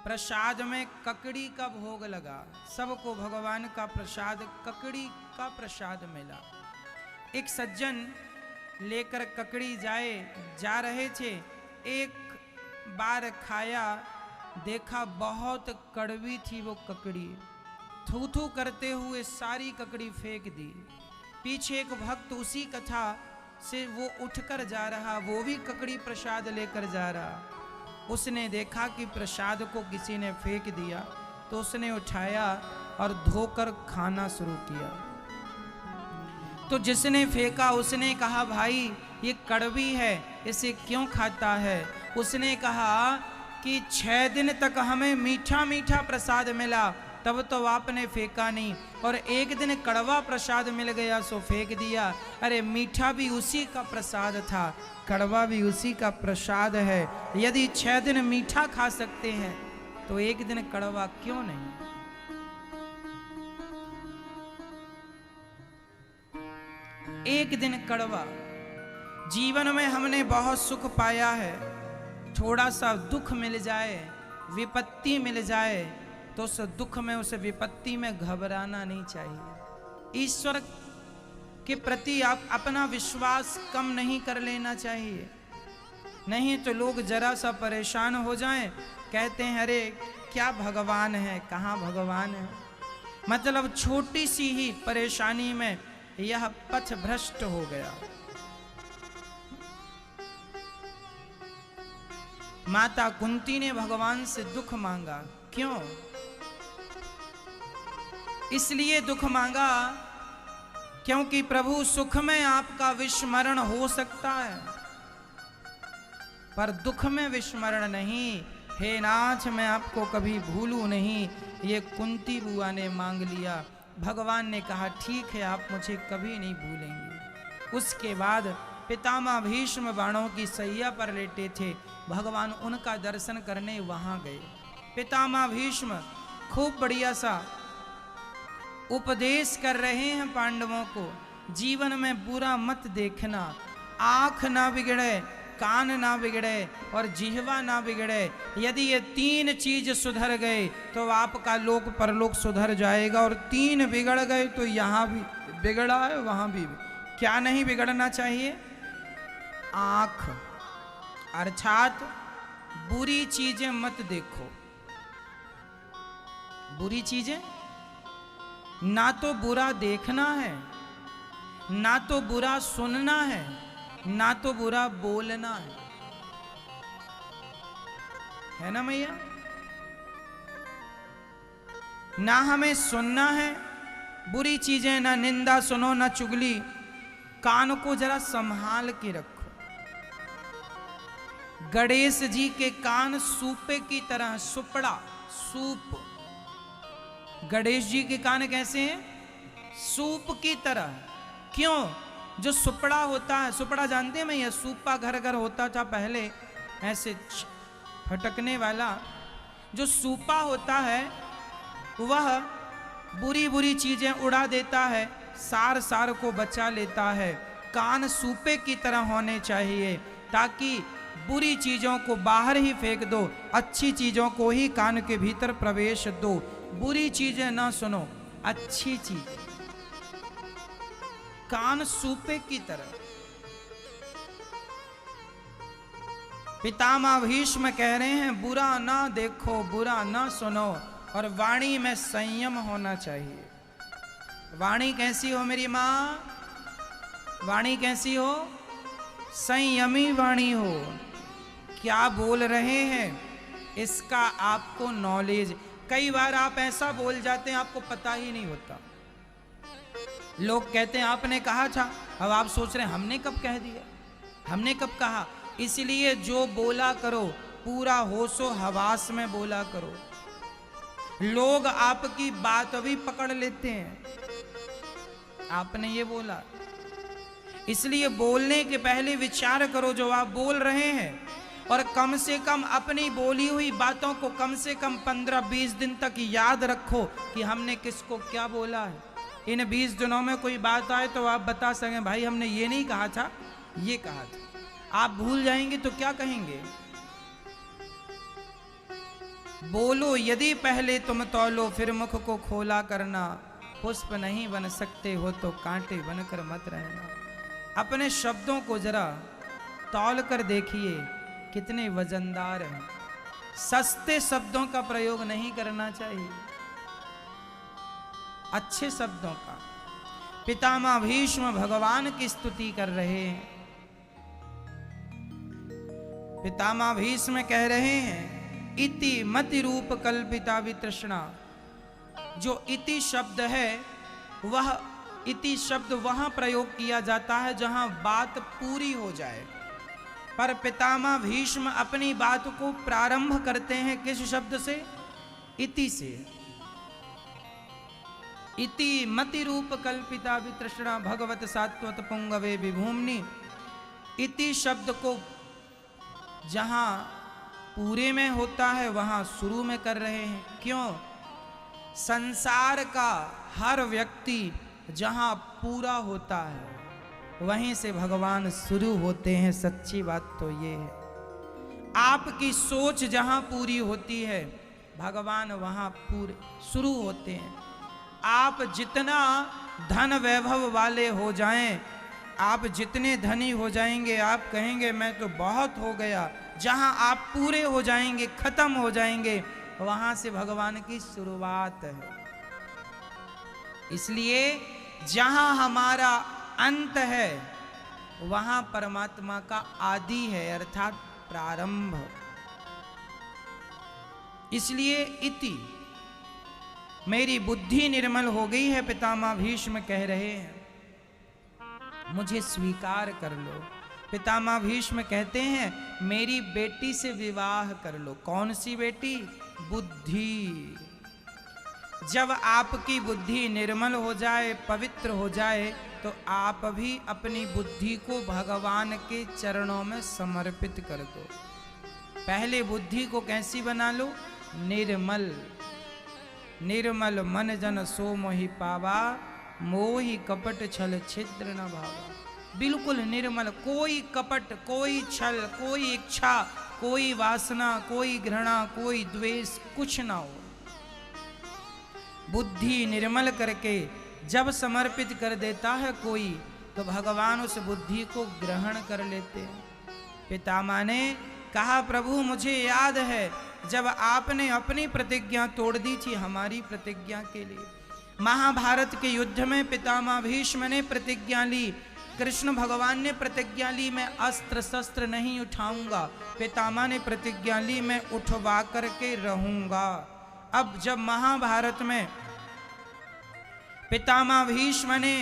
प्रसाद में ककड़ी का भोग लगा, सबको भगवान का प्रसाद ककड़ी का प्रसाद मिला। एक सज्जन लेकर ककड़ी जा रहे थे, एक बार खाया, देखा बहुत कड़वी थी वो ककड़ी, थू थू करते हुए सारी ककड़ी फेंक दी। पीछे एक भक्त उसी कथा से वो उठकर जा रहा, वो भी ककड़ी प्रसाद लेकर जा रहा। उसने देखा कि प्रसाद को किसी ने फेंक दिया, तो उसने उठाया और धोकर खाना शुरू किया। तो जिसने फेंका उसने कहा, भाई ये कड़वी है, इसे क्यों खाता है? उसने कहा कि 6 दिन तक हमें मीठा मीठा प्रसाद मिला, तब तो आपने फेंका नहीं, और एक दिन कड़वा प्रसाद मिल गया सो फेंक दिया। अरे मीठा भी उसी का प्रसाद था, कड़वा भी उसी का प्रसाद है। यदि 6 दिन मीठा खा सकते हैं तो एक दिन कड़वा क्यों नहीं? एक दिन कड़वा। जीवन में हमने बहुत सुख पाया है, थोड़ा सा दुख मिल जाए, विपत्ति मिल जाए, तो उस दुख में, उस विपत्ति में घबराना नहीं चाहिए। ईश्वर के प्रति आप अपना विश्वास कम नहीं कर लेना चाहिए, नहीं तो लोग जरा सा परेशान हो जाएं, कहते हैं अरे क्या भगवान है, कहाँ भगवान है। मतलब छोटी सी ही परेशानी में यह पथ भ्रष्ट हो गया। माता कुंती ने भगवान से दुख मांगा, क्यों? इसलिए दुख मांगा क्योंकि प्रभु सुख में आपका विस्मरण हो सकता है, पर दुख में विस्मरण नहीं। हे नाथ मैं आपको कभी भूलूं नहीं, ये कुंती बुआ ने मांग लिया। भगवान ने कहा ठीक है, आप मुझे कभी नहीं भूलेंगे। उसके बाद पितामह भीष्म बाणों की सैया पर लेटे थे, भगवान उनका दर्शन करने वहां गए। पितामह भीष्म खूब बढ़िया सा उपदेश कर रहे हैं पांडवों को, जीवन में बुरा मत देखना, आंख ना बिगड़े, कान ना बिगड़े और जिह्वा ना बिगड़े। यदि ये 3 चीज सुधर गए तो आपका लोक परलोक सुधर जाएगा, और 3 बिगड़ गए तो यहाँ भी बिगड़ा है वहाँ भी। क्या नहीं बिगड़ना चाहिए? आँख, अर्थात बुरी चीजें मत देखो। बुरी चीजें, ना तो बुरा देखना है, ना तो बुरा सुनना है, ना तो बुरा बोलना है ना मैया? ना हमें सुनना है बुरी चीजें, ना निंदा सुनो, ना चुगली। कान को जरा संभाल के रखो। गणेश जी के कान सूपे की तरह, सुपड़ा, सूप। गणेश जी के कान कैसे हैं? सूप की तरह। क्यों? जो सुपड़ा होता है, सुपड़ा जानते हैं मैया? सूपा घर घर होता था पहले, ऐसे फटकने वाला। जो सूपा होता है वह बुरी बुरी चीजें उड़ा देता है, सार सार को बचा लेता है। कान सूपे की तरह होने चाहिए, ताकि बुरी चीजों को बाहर ही फेंक दो, अच्छी चीजों को ही कान के भीतर प्रवेश दो। बुरी चीजें ना सुनो, अच्छी चीज। कान सूपे की तरह। पितामह भीष्म कह रहे हैं बुरा ना देखो, बुरा ना सुनो, और वाणी में संयम होना चाहिए। वाणी कैसी हो मेरी माँ? वाणी कैसी हो? संयमी वाणी हो। क्या बोल रहे हैं इसका आपको नॉलेज। कई बार आप ऐसा बोल जाते हैं आपको पता ही नहीं होता। लोग कहते हैं आपने कहा था, अब आप सोच रहे हैं हमने कब कह दिया, हमने कब कहा। इसलिए जो बोला करो पूरा होशो हवास में बोला करो। लोग आपकी बात भी पकड़ लेते हैं, आपने ये बोला। इसलिए बोलने के पहले विचार करो जो आप बोल रहे हैं, और कम से कम अपनी बोली हुई बातों को कम से कम 15-20 दिन तक याद रखो कि हमने किसको क्या बोला है। इन 20 दिनों में कोई बात आए तो आप बता सकें भाई हमने ये नहीं कहा था, ये कहा था। आप भूल जाएंगे तो क्या कहेंगे? बोलो यदि पहले तुम तौलो, फिर मुख को खोला करना। पुष्प नहीं बन सकते हो तो कांटे बनकर मत रहना। अपने शब्दों को जरा तौल कर देखिए कितने वजनदार हैं। सस्ते शब्दों का प्रयोग नहीं करना चाहिए, अच्छे शब्दों का। पितामह भीष्म भगवान की स्तुति कर रहे हैं। पितामह भीष्म कह रहे हैं इति मति रूप कल्पिता वितृष्णा। जो इति शब्द है वह इति शब्द वहां प्रयोग किया जाता है जहां बात पूरी हो जाए। पर पितामह भीष्म अपनी बात को प्रारंभ करते हैं किस शब्द से? इति से। इति मति रूप कल्पिता वितृष्णा भगवत सात्वत पुंगवे विभूमनि। इति शब्द को जहां पूरे में होता है वहां शुरू में कर रहे हैं। क्यों? संसार का हर व्यक्ति जहां पूरा होता है वहीं से भगवान शुरू होते हैं। सच्ची बात तो ये है। आपकी सोच जहां पूरी होती है भगवान वहां पूरे शुरू होते हैं। आप जितना धन वैभव वाले हो जाएं, आप जितने धनी हो जाएंगे, आप कहेंगे मैं तो बहुत हो गया। जहां आप पूरे हो जाएंगे, खत्म हो जाएंगे, वहां से भगवान की शुरुआत है। इसलिए जहां हमारा अंत है वहां परमात्मा का आदि है, अर्थात प्रारंभ। इसलिए इति मेरी बुद्धि निर्मल हो गई है, पितामह भीष्म कह रहे हैं, मुझे स्वीकार कर लो। पितामह भीष्म कहते हैं मेरी बेटी से विवाह कर लो। कौन सी बेटी? बुद्धि। जब आपकी बुद्धि निर्मल हो जाए, पवित्र हो जाए, तो आप भी अपनी बुद्धि को भगवान के चरणों में समर्पित कर दो। पहले बुद्धि को कैसी बना लो? निर्मल। निर्मल मन जन सो मोहि पावा, मोहि कपट छल छिद्र न भावा। बिल्कुल निर्मल, कोई कपट, कोई छल, कोई इच्छा, कोई वासना, कोई घृणा, कोई द्वेष, कुछ ना हो। बुद्धि निर्मल करके जब समर्पित कर देता है कोई, तो भगवान उस बुद्धि को ग्रहण कर लेते हैं। पितामह ने कहा, प्रभु मुझे याद है जब आपने अपनी प्रतिज्ञा तोड़ दी थी हमारी प्रतिज्ञा के लिए। महाभारत के युद्ध में पितामह भीष्म ने प्रतिज्ञा ली, कृष्ण भगवान ने प्रतिज्ञा ली, मैं अस्त्र शस्त्र नहीं उठाऊंगा। पितामह ने प्रतिज्ञा ली, मैं उठवा करके रहूंगा। अब जब महाभारत में पितामह भीष्म ने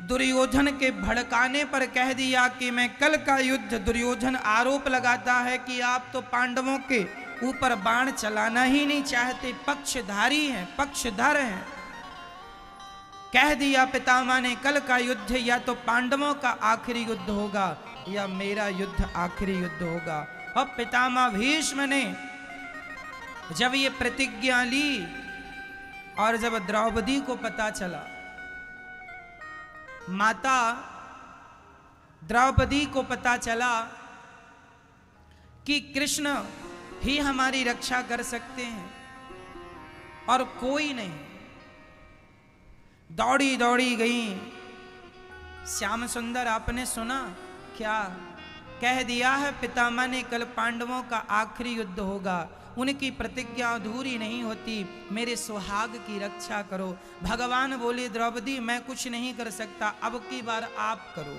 दुर्योधन के भड़काने पर कह दिया कि मैं कल का युद्ध, दुर्योधन आरोप लगाता है कि आप तो पांडवों के ऊपर बाण चलाना ही नहीं चाहते, पक्षधारी हैं, पक्षधर हैं। कह दिया पितामह ने, कल का युद्ध या तो पांडवों का आखिरी युद्ध होगा या मेरा युद्ध आखिरी युद्ध होगा। अब पितामह भीष्म ने जब ये प्रतिज्ञा ली और जब द्रौपदी को पता चला, माता द्रौपदी को पता चला कि कृष्ण ही हमारी रक्षा कर सकते हैं और कोई नहीं, दौड़ी दौड़ी गई। श्याम सुंदर आपने सुना क्या? कह दिया है पितामह ने कल पांडवों का आखिरी युद्ध होगा, उनकी प्रतिज्ञा अधूरी नहीं होती, मेरे सुहाग की रक्षा करो। भगवान बोले, द्रौपदी मैं कुछ नहीं कर सकता, अब की बार आप करो।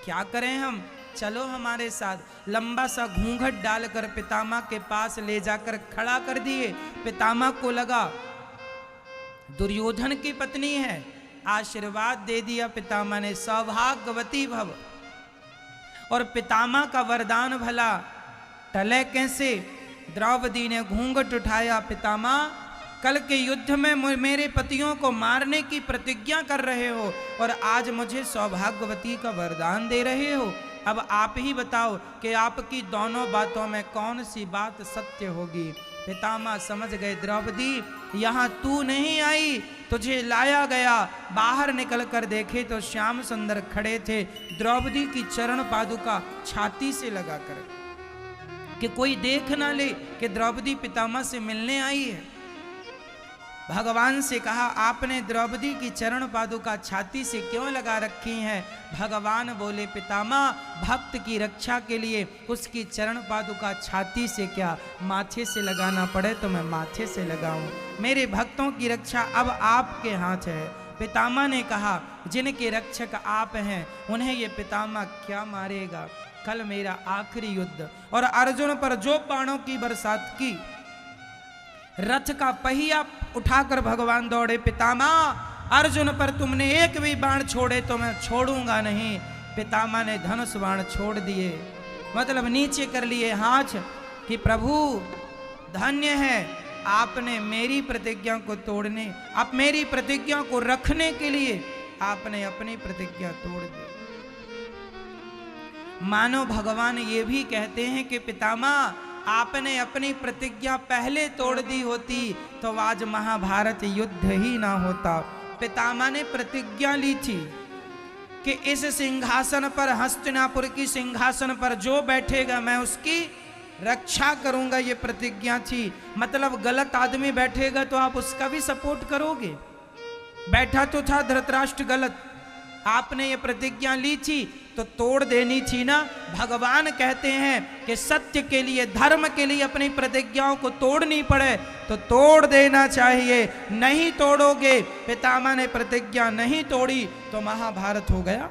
क्या करें हम? चलो हमारे साथ। लंबा सा घूंघट डालकर पितामह के पास ले जाकर खड़ा कर दिए। पितामह को लगा दुर्योधन की पत्नी है, आशीर्वाद दे दिया पितामह ने, सौभाग्यवती भव। और पितामह का वरदान भला टले कैसे? द्रौपदी ने घूंघट उठाया, पितामह कल के युद्ध में मेरे पतियों को मारने की प्रतिज्ञा कर रहे हो और आज मुझे सौभाग्यवती का वरदान दे रहे हो। अब आप ही बताओ कि आपकी दोनों बातों में कौन सी बात सत्य होगी। पितामह समझ गए, द्रौपदी यहाँ तू नहीं आई, तुझे लाया गया। बाहर निकल कर देखे तो श्याम सुंदर खड़े थे, द्रौपदी की चरण पादुका छाती से लगाकर, कि कोई देख ना ले कि द्रौपदी पितामह से मिलने आई है। भगवान से कहा, आपने द्रौपदी की चरण पादुका छाती से क्यों लगा रखी है? भगवान बोले, पितामह भक्त की रक्षा के लिए उसकी चरण पादुका छाती से क्या, माथे से लगाना पड़े तो मैं माथे से लगाऊं। मेरे भक्तों की रक्षा अब आपके हाथ है। पितामह ने कहा, जिनके रक्षक आप हैं उन्हें ये पितामह क्या मारेगा? कल मेरा आखिरी युद्ध। और अर्जुन पर जो बाणों की बरसात की, रथ का पहिया उठाकर भगवान दौड़े, पितामह अर्जुन पर तुमने एक भी बाण छोड़े तो मैं छोड़ूंगा नहीं। पितामह ने धनुष बाण छोड़ दिए, मतलब नीचे कर लिए हाथ, कि प्रभु धन्य है आपने मेरी प्रतिज्ञा को तोड़ने, आप मेरी प्रतिज्ञा को रखने के लिए आपने अपनी प्रतिज्ञा तोड़ दी। मानो भगवान ये भी कहते हैं कि पितामह आपने अपनी प्रतिज्ञा पहले तोड़ दी होती तो आज महाभारत युद्ध ही ना होता। पितामह ने प्रतिज्ञा ली थी कि इस सिंहासन पर, हस्तिनापुर की सिंहासन पर जो बैठेगा मैं उसकी रक्षा करूंगा, ये प्रतिज्ञा थी। मतलब गलत आदमी बैठेगा तो आप उसका भी सपोर्ट करोगे। बैठा तो था धृतराष्ट्र गलत, आपने ये प्रतिज्ञा ली थी तो तोड़ देनी थी ना। भगवान कहते हैं कि सत्य के लिए, धर्म के लिए अपनी प्रतिज्ञाओं को तोड़नी पड़े तो तोड़ देना चाहिए। नहीं तोड़ोगे, पितामह ने प्रतिज्ञा नहीं तोड़ी तो महाभारत हो गया।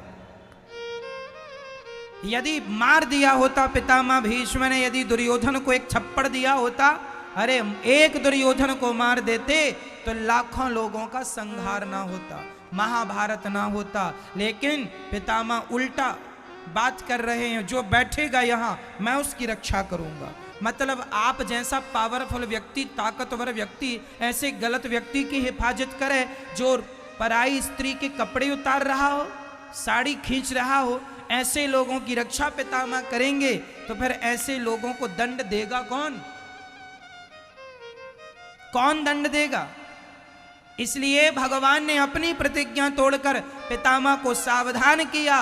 यदि मार दिया होता पितामह भीष्म ने, यदि दुर्योधन को एक थप्पड़ दिया होता, अरे एक दुर्योधन को मार देते तो लाखों लोगों का संहार ना होता, महाभारत ना होता। लेकिन पितामह उल्टा बात कर रहे हैं, जो बैठेगा यहाँ मैं उसकी रक्षा करूंगा। मतलब आप जैसा पावरफुल व्यक्ति, ताकतवर व्यक्ति ऐसे गलत व्यक्ति की हिफाजत करे जो पराई स्त्री के कपड़े उतार रहा हो, साड़ी खींच रहा हो, ऐसे लोगों की रक्षा पितामह करेंगे तो फिर ऐसे लोगों को दंड देगा कौन? कौन दंड देगा? इसलिए भगवान ने अपनी प्रतिज्ञा तोड़कर पितामह को सावधान किया।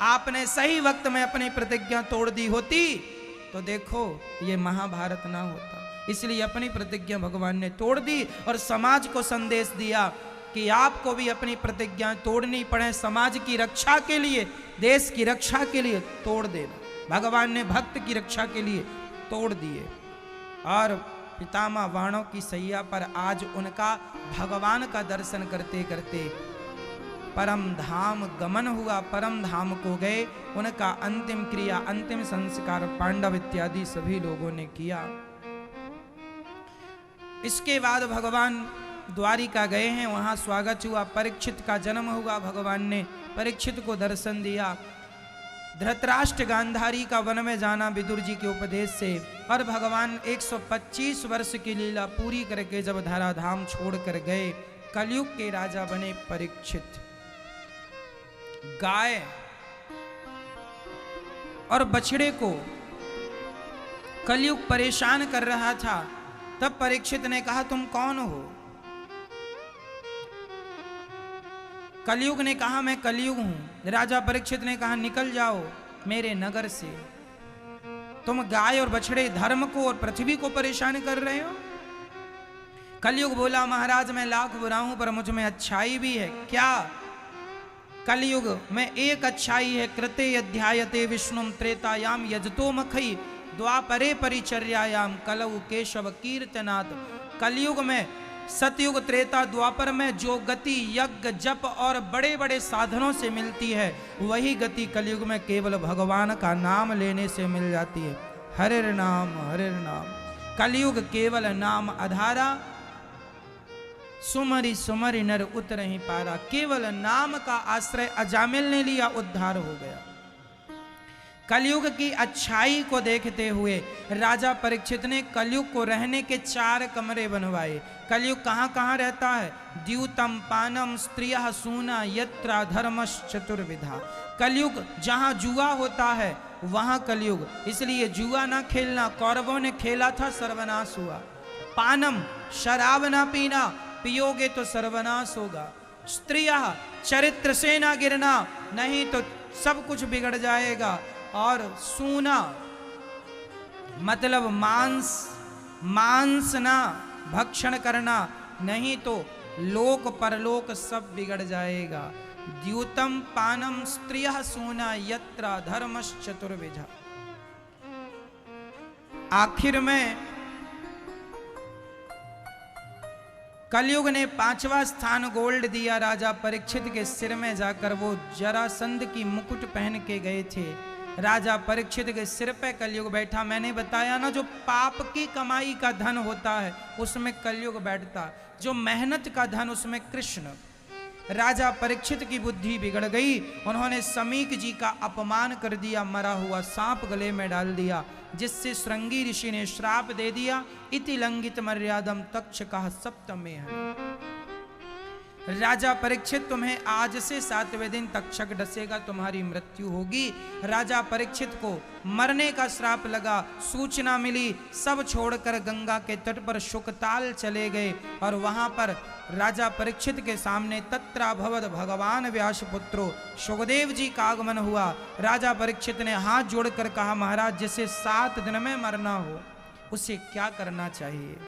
आपने सही वक्त में अपनी प्रतिज्ञा तोड़ दी होती तो देखो ये महाभारत ना होता। इसलिए अपनी प्रतिज्ञा भगवान ने तोड़ दी और समाज को संदेश दिया कि आपको भी अपनी प्रतिज्ञा तोड़नी पड़े, समाज की रक्षा के लिए, देश की रक्षा के लिए तोड़ देना। भगवान ने भक्त की रक्षा के लिए तोड़ दिए। और पितामह बाणों की सैया पर आज उनका भगवान का दर्शन करते करते परम धाम गमन हुआ, परम धाम को गए। उनका अंतिम क्रिया, अंतिम संस्कार पांडव इत्यादि सभी लोगों ने किया। इसके बाद भगवान द्वारिका गए हैं, वहां स्वागत हुआ, परीक्षित का जन्म हुआ। भगवान ने परीक्षित को दर्शन दिया। धृतराष्ट्र गांधारी का वन में जाना विदुर जी के उपदेश से, और भगवान 125 वर्ष की लीला पूरी करके जब धराधाम छोड़कर गए, कलयुग के राजा बने परीक्षित। गाय और बछड़े को कलयुग परेशान कर रहा था। तब परीक्षित ने कहा, तुम कौन हो? कलयुग ने कहा, मैं कलयुग हूं। राजा परीक्षित ने कहा, निकल जाओ मेरे नगर से, तुम गाय और बछड़े धर्म को और पृथ्वी को परेशान कर रहे हो। कलयुग बोला, महाराज मैं लाख बुरा हूं पर मुझ में अच्छाई भी है। क्या? कलयुग में एक अच्छाई है, कृते अध्यायते विष्णुम त्रेतायाम यजतो मखई द्वापरे परिचर्यायाम कलौ केशव कीर्तनात्। कलयुग में, सतयुग त्रेता द्वापर में जो गति यज्ञ जप और बड़े बड़े साधनों से मिलती है, वही गति कलयुग में केवल भगवान का नाम लेने से मिल जाती है। हरे नाम हरे नाम। कलयुग केवल नाम आधारा, सुमरि सुमरि नर उतरहि पारा। केवल नाम का आश्रय अजामिल ने लिया, उद्धार हो गया। कलयुग की अच्छाई को देखते हुए राजा परीक्षित ने कलयुग को रहने के 4 कमरे बनवाए। कलयुग कहाँ कहाँ रहता है? द्यूतम पानम स्त्रियः सूना यत्रा धर्मश्च चतुर्विधा। कलयुग जहाँ जुआ होता है वहाँ कलयुग, इसलिए जुआ ना खेलना। कौरवों ने खेला था, सर्वनाश हुआ। पानम, शराब ना पीना, पियोगे तो सर्वनाश होगा। स्त्रियः, चरित्र से ना गिरना, नहीं तो सब कुछ बिगड़ जाएगा। और सूना मतलब मांस ना भक्षण करना, नहीं तो लोक परलोक सब बिगड़ जाएगा। द्यूतम पानम स्त्रियः सूना यत्रा धर्मश्च चतुर्विधा। आखिर में कलयुग ने 5वां स्थान गोल्ड दिया राजा परीक्षित के सिर में जाकर। वो जरासंध की मुकुट पहन के गए थे। राजा परीक्षित के सिर पे कलयुग बैठा। मैंने बताया ना, जो पाप की कमाई का धन होता है उसमें कलयुग बैठता, जो मेहनत का धन उसमें कृष्ण। राजा परीक्षित की बुद्धि बिगड़ गई। उन्होंने समीक जी का अपमान कर दिया, मरा हुआ सांप गले में डाल दिया, जिससे श्रृंगी ऋषि ने श्राप दे दिया, इति लंघित मर्यादम तक्षकः सप्तमे है। राजा परीक्षित, तुम्हें आज से 7वें दिन तक्षक डसेगा, तुम्हारी मृत्यु होगी। राजा परीक्षित को मरने का श्राप लगा। सूचना मिली, सब छोड़कर गंगा के तट पर शुकताल चले गए। और वहां पर राजा परीक्षित के सामने तत्राभवद भगवान व्यास पुत्रो सुखदेव जी का आगमन हुआ। राजा परीक्षित ने हाथ जोड़कर कहा, महाराज जिसे 7 दिन में मरना हो उसे क्या करना चाहिए?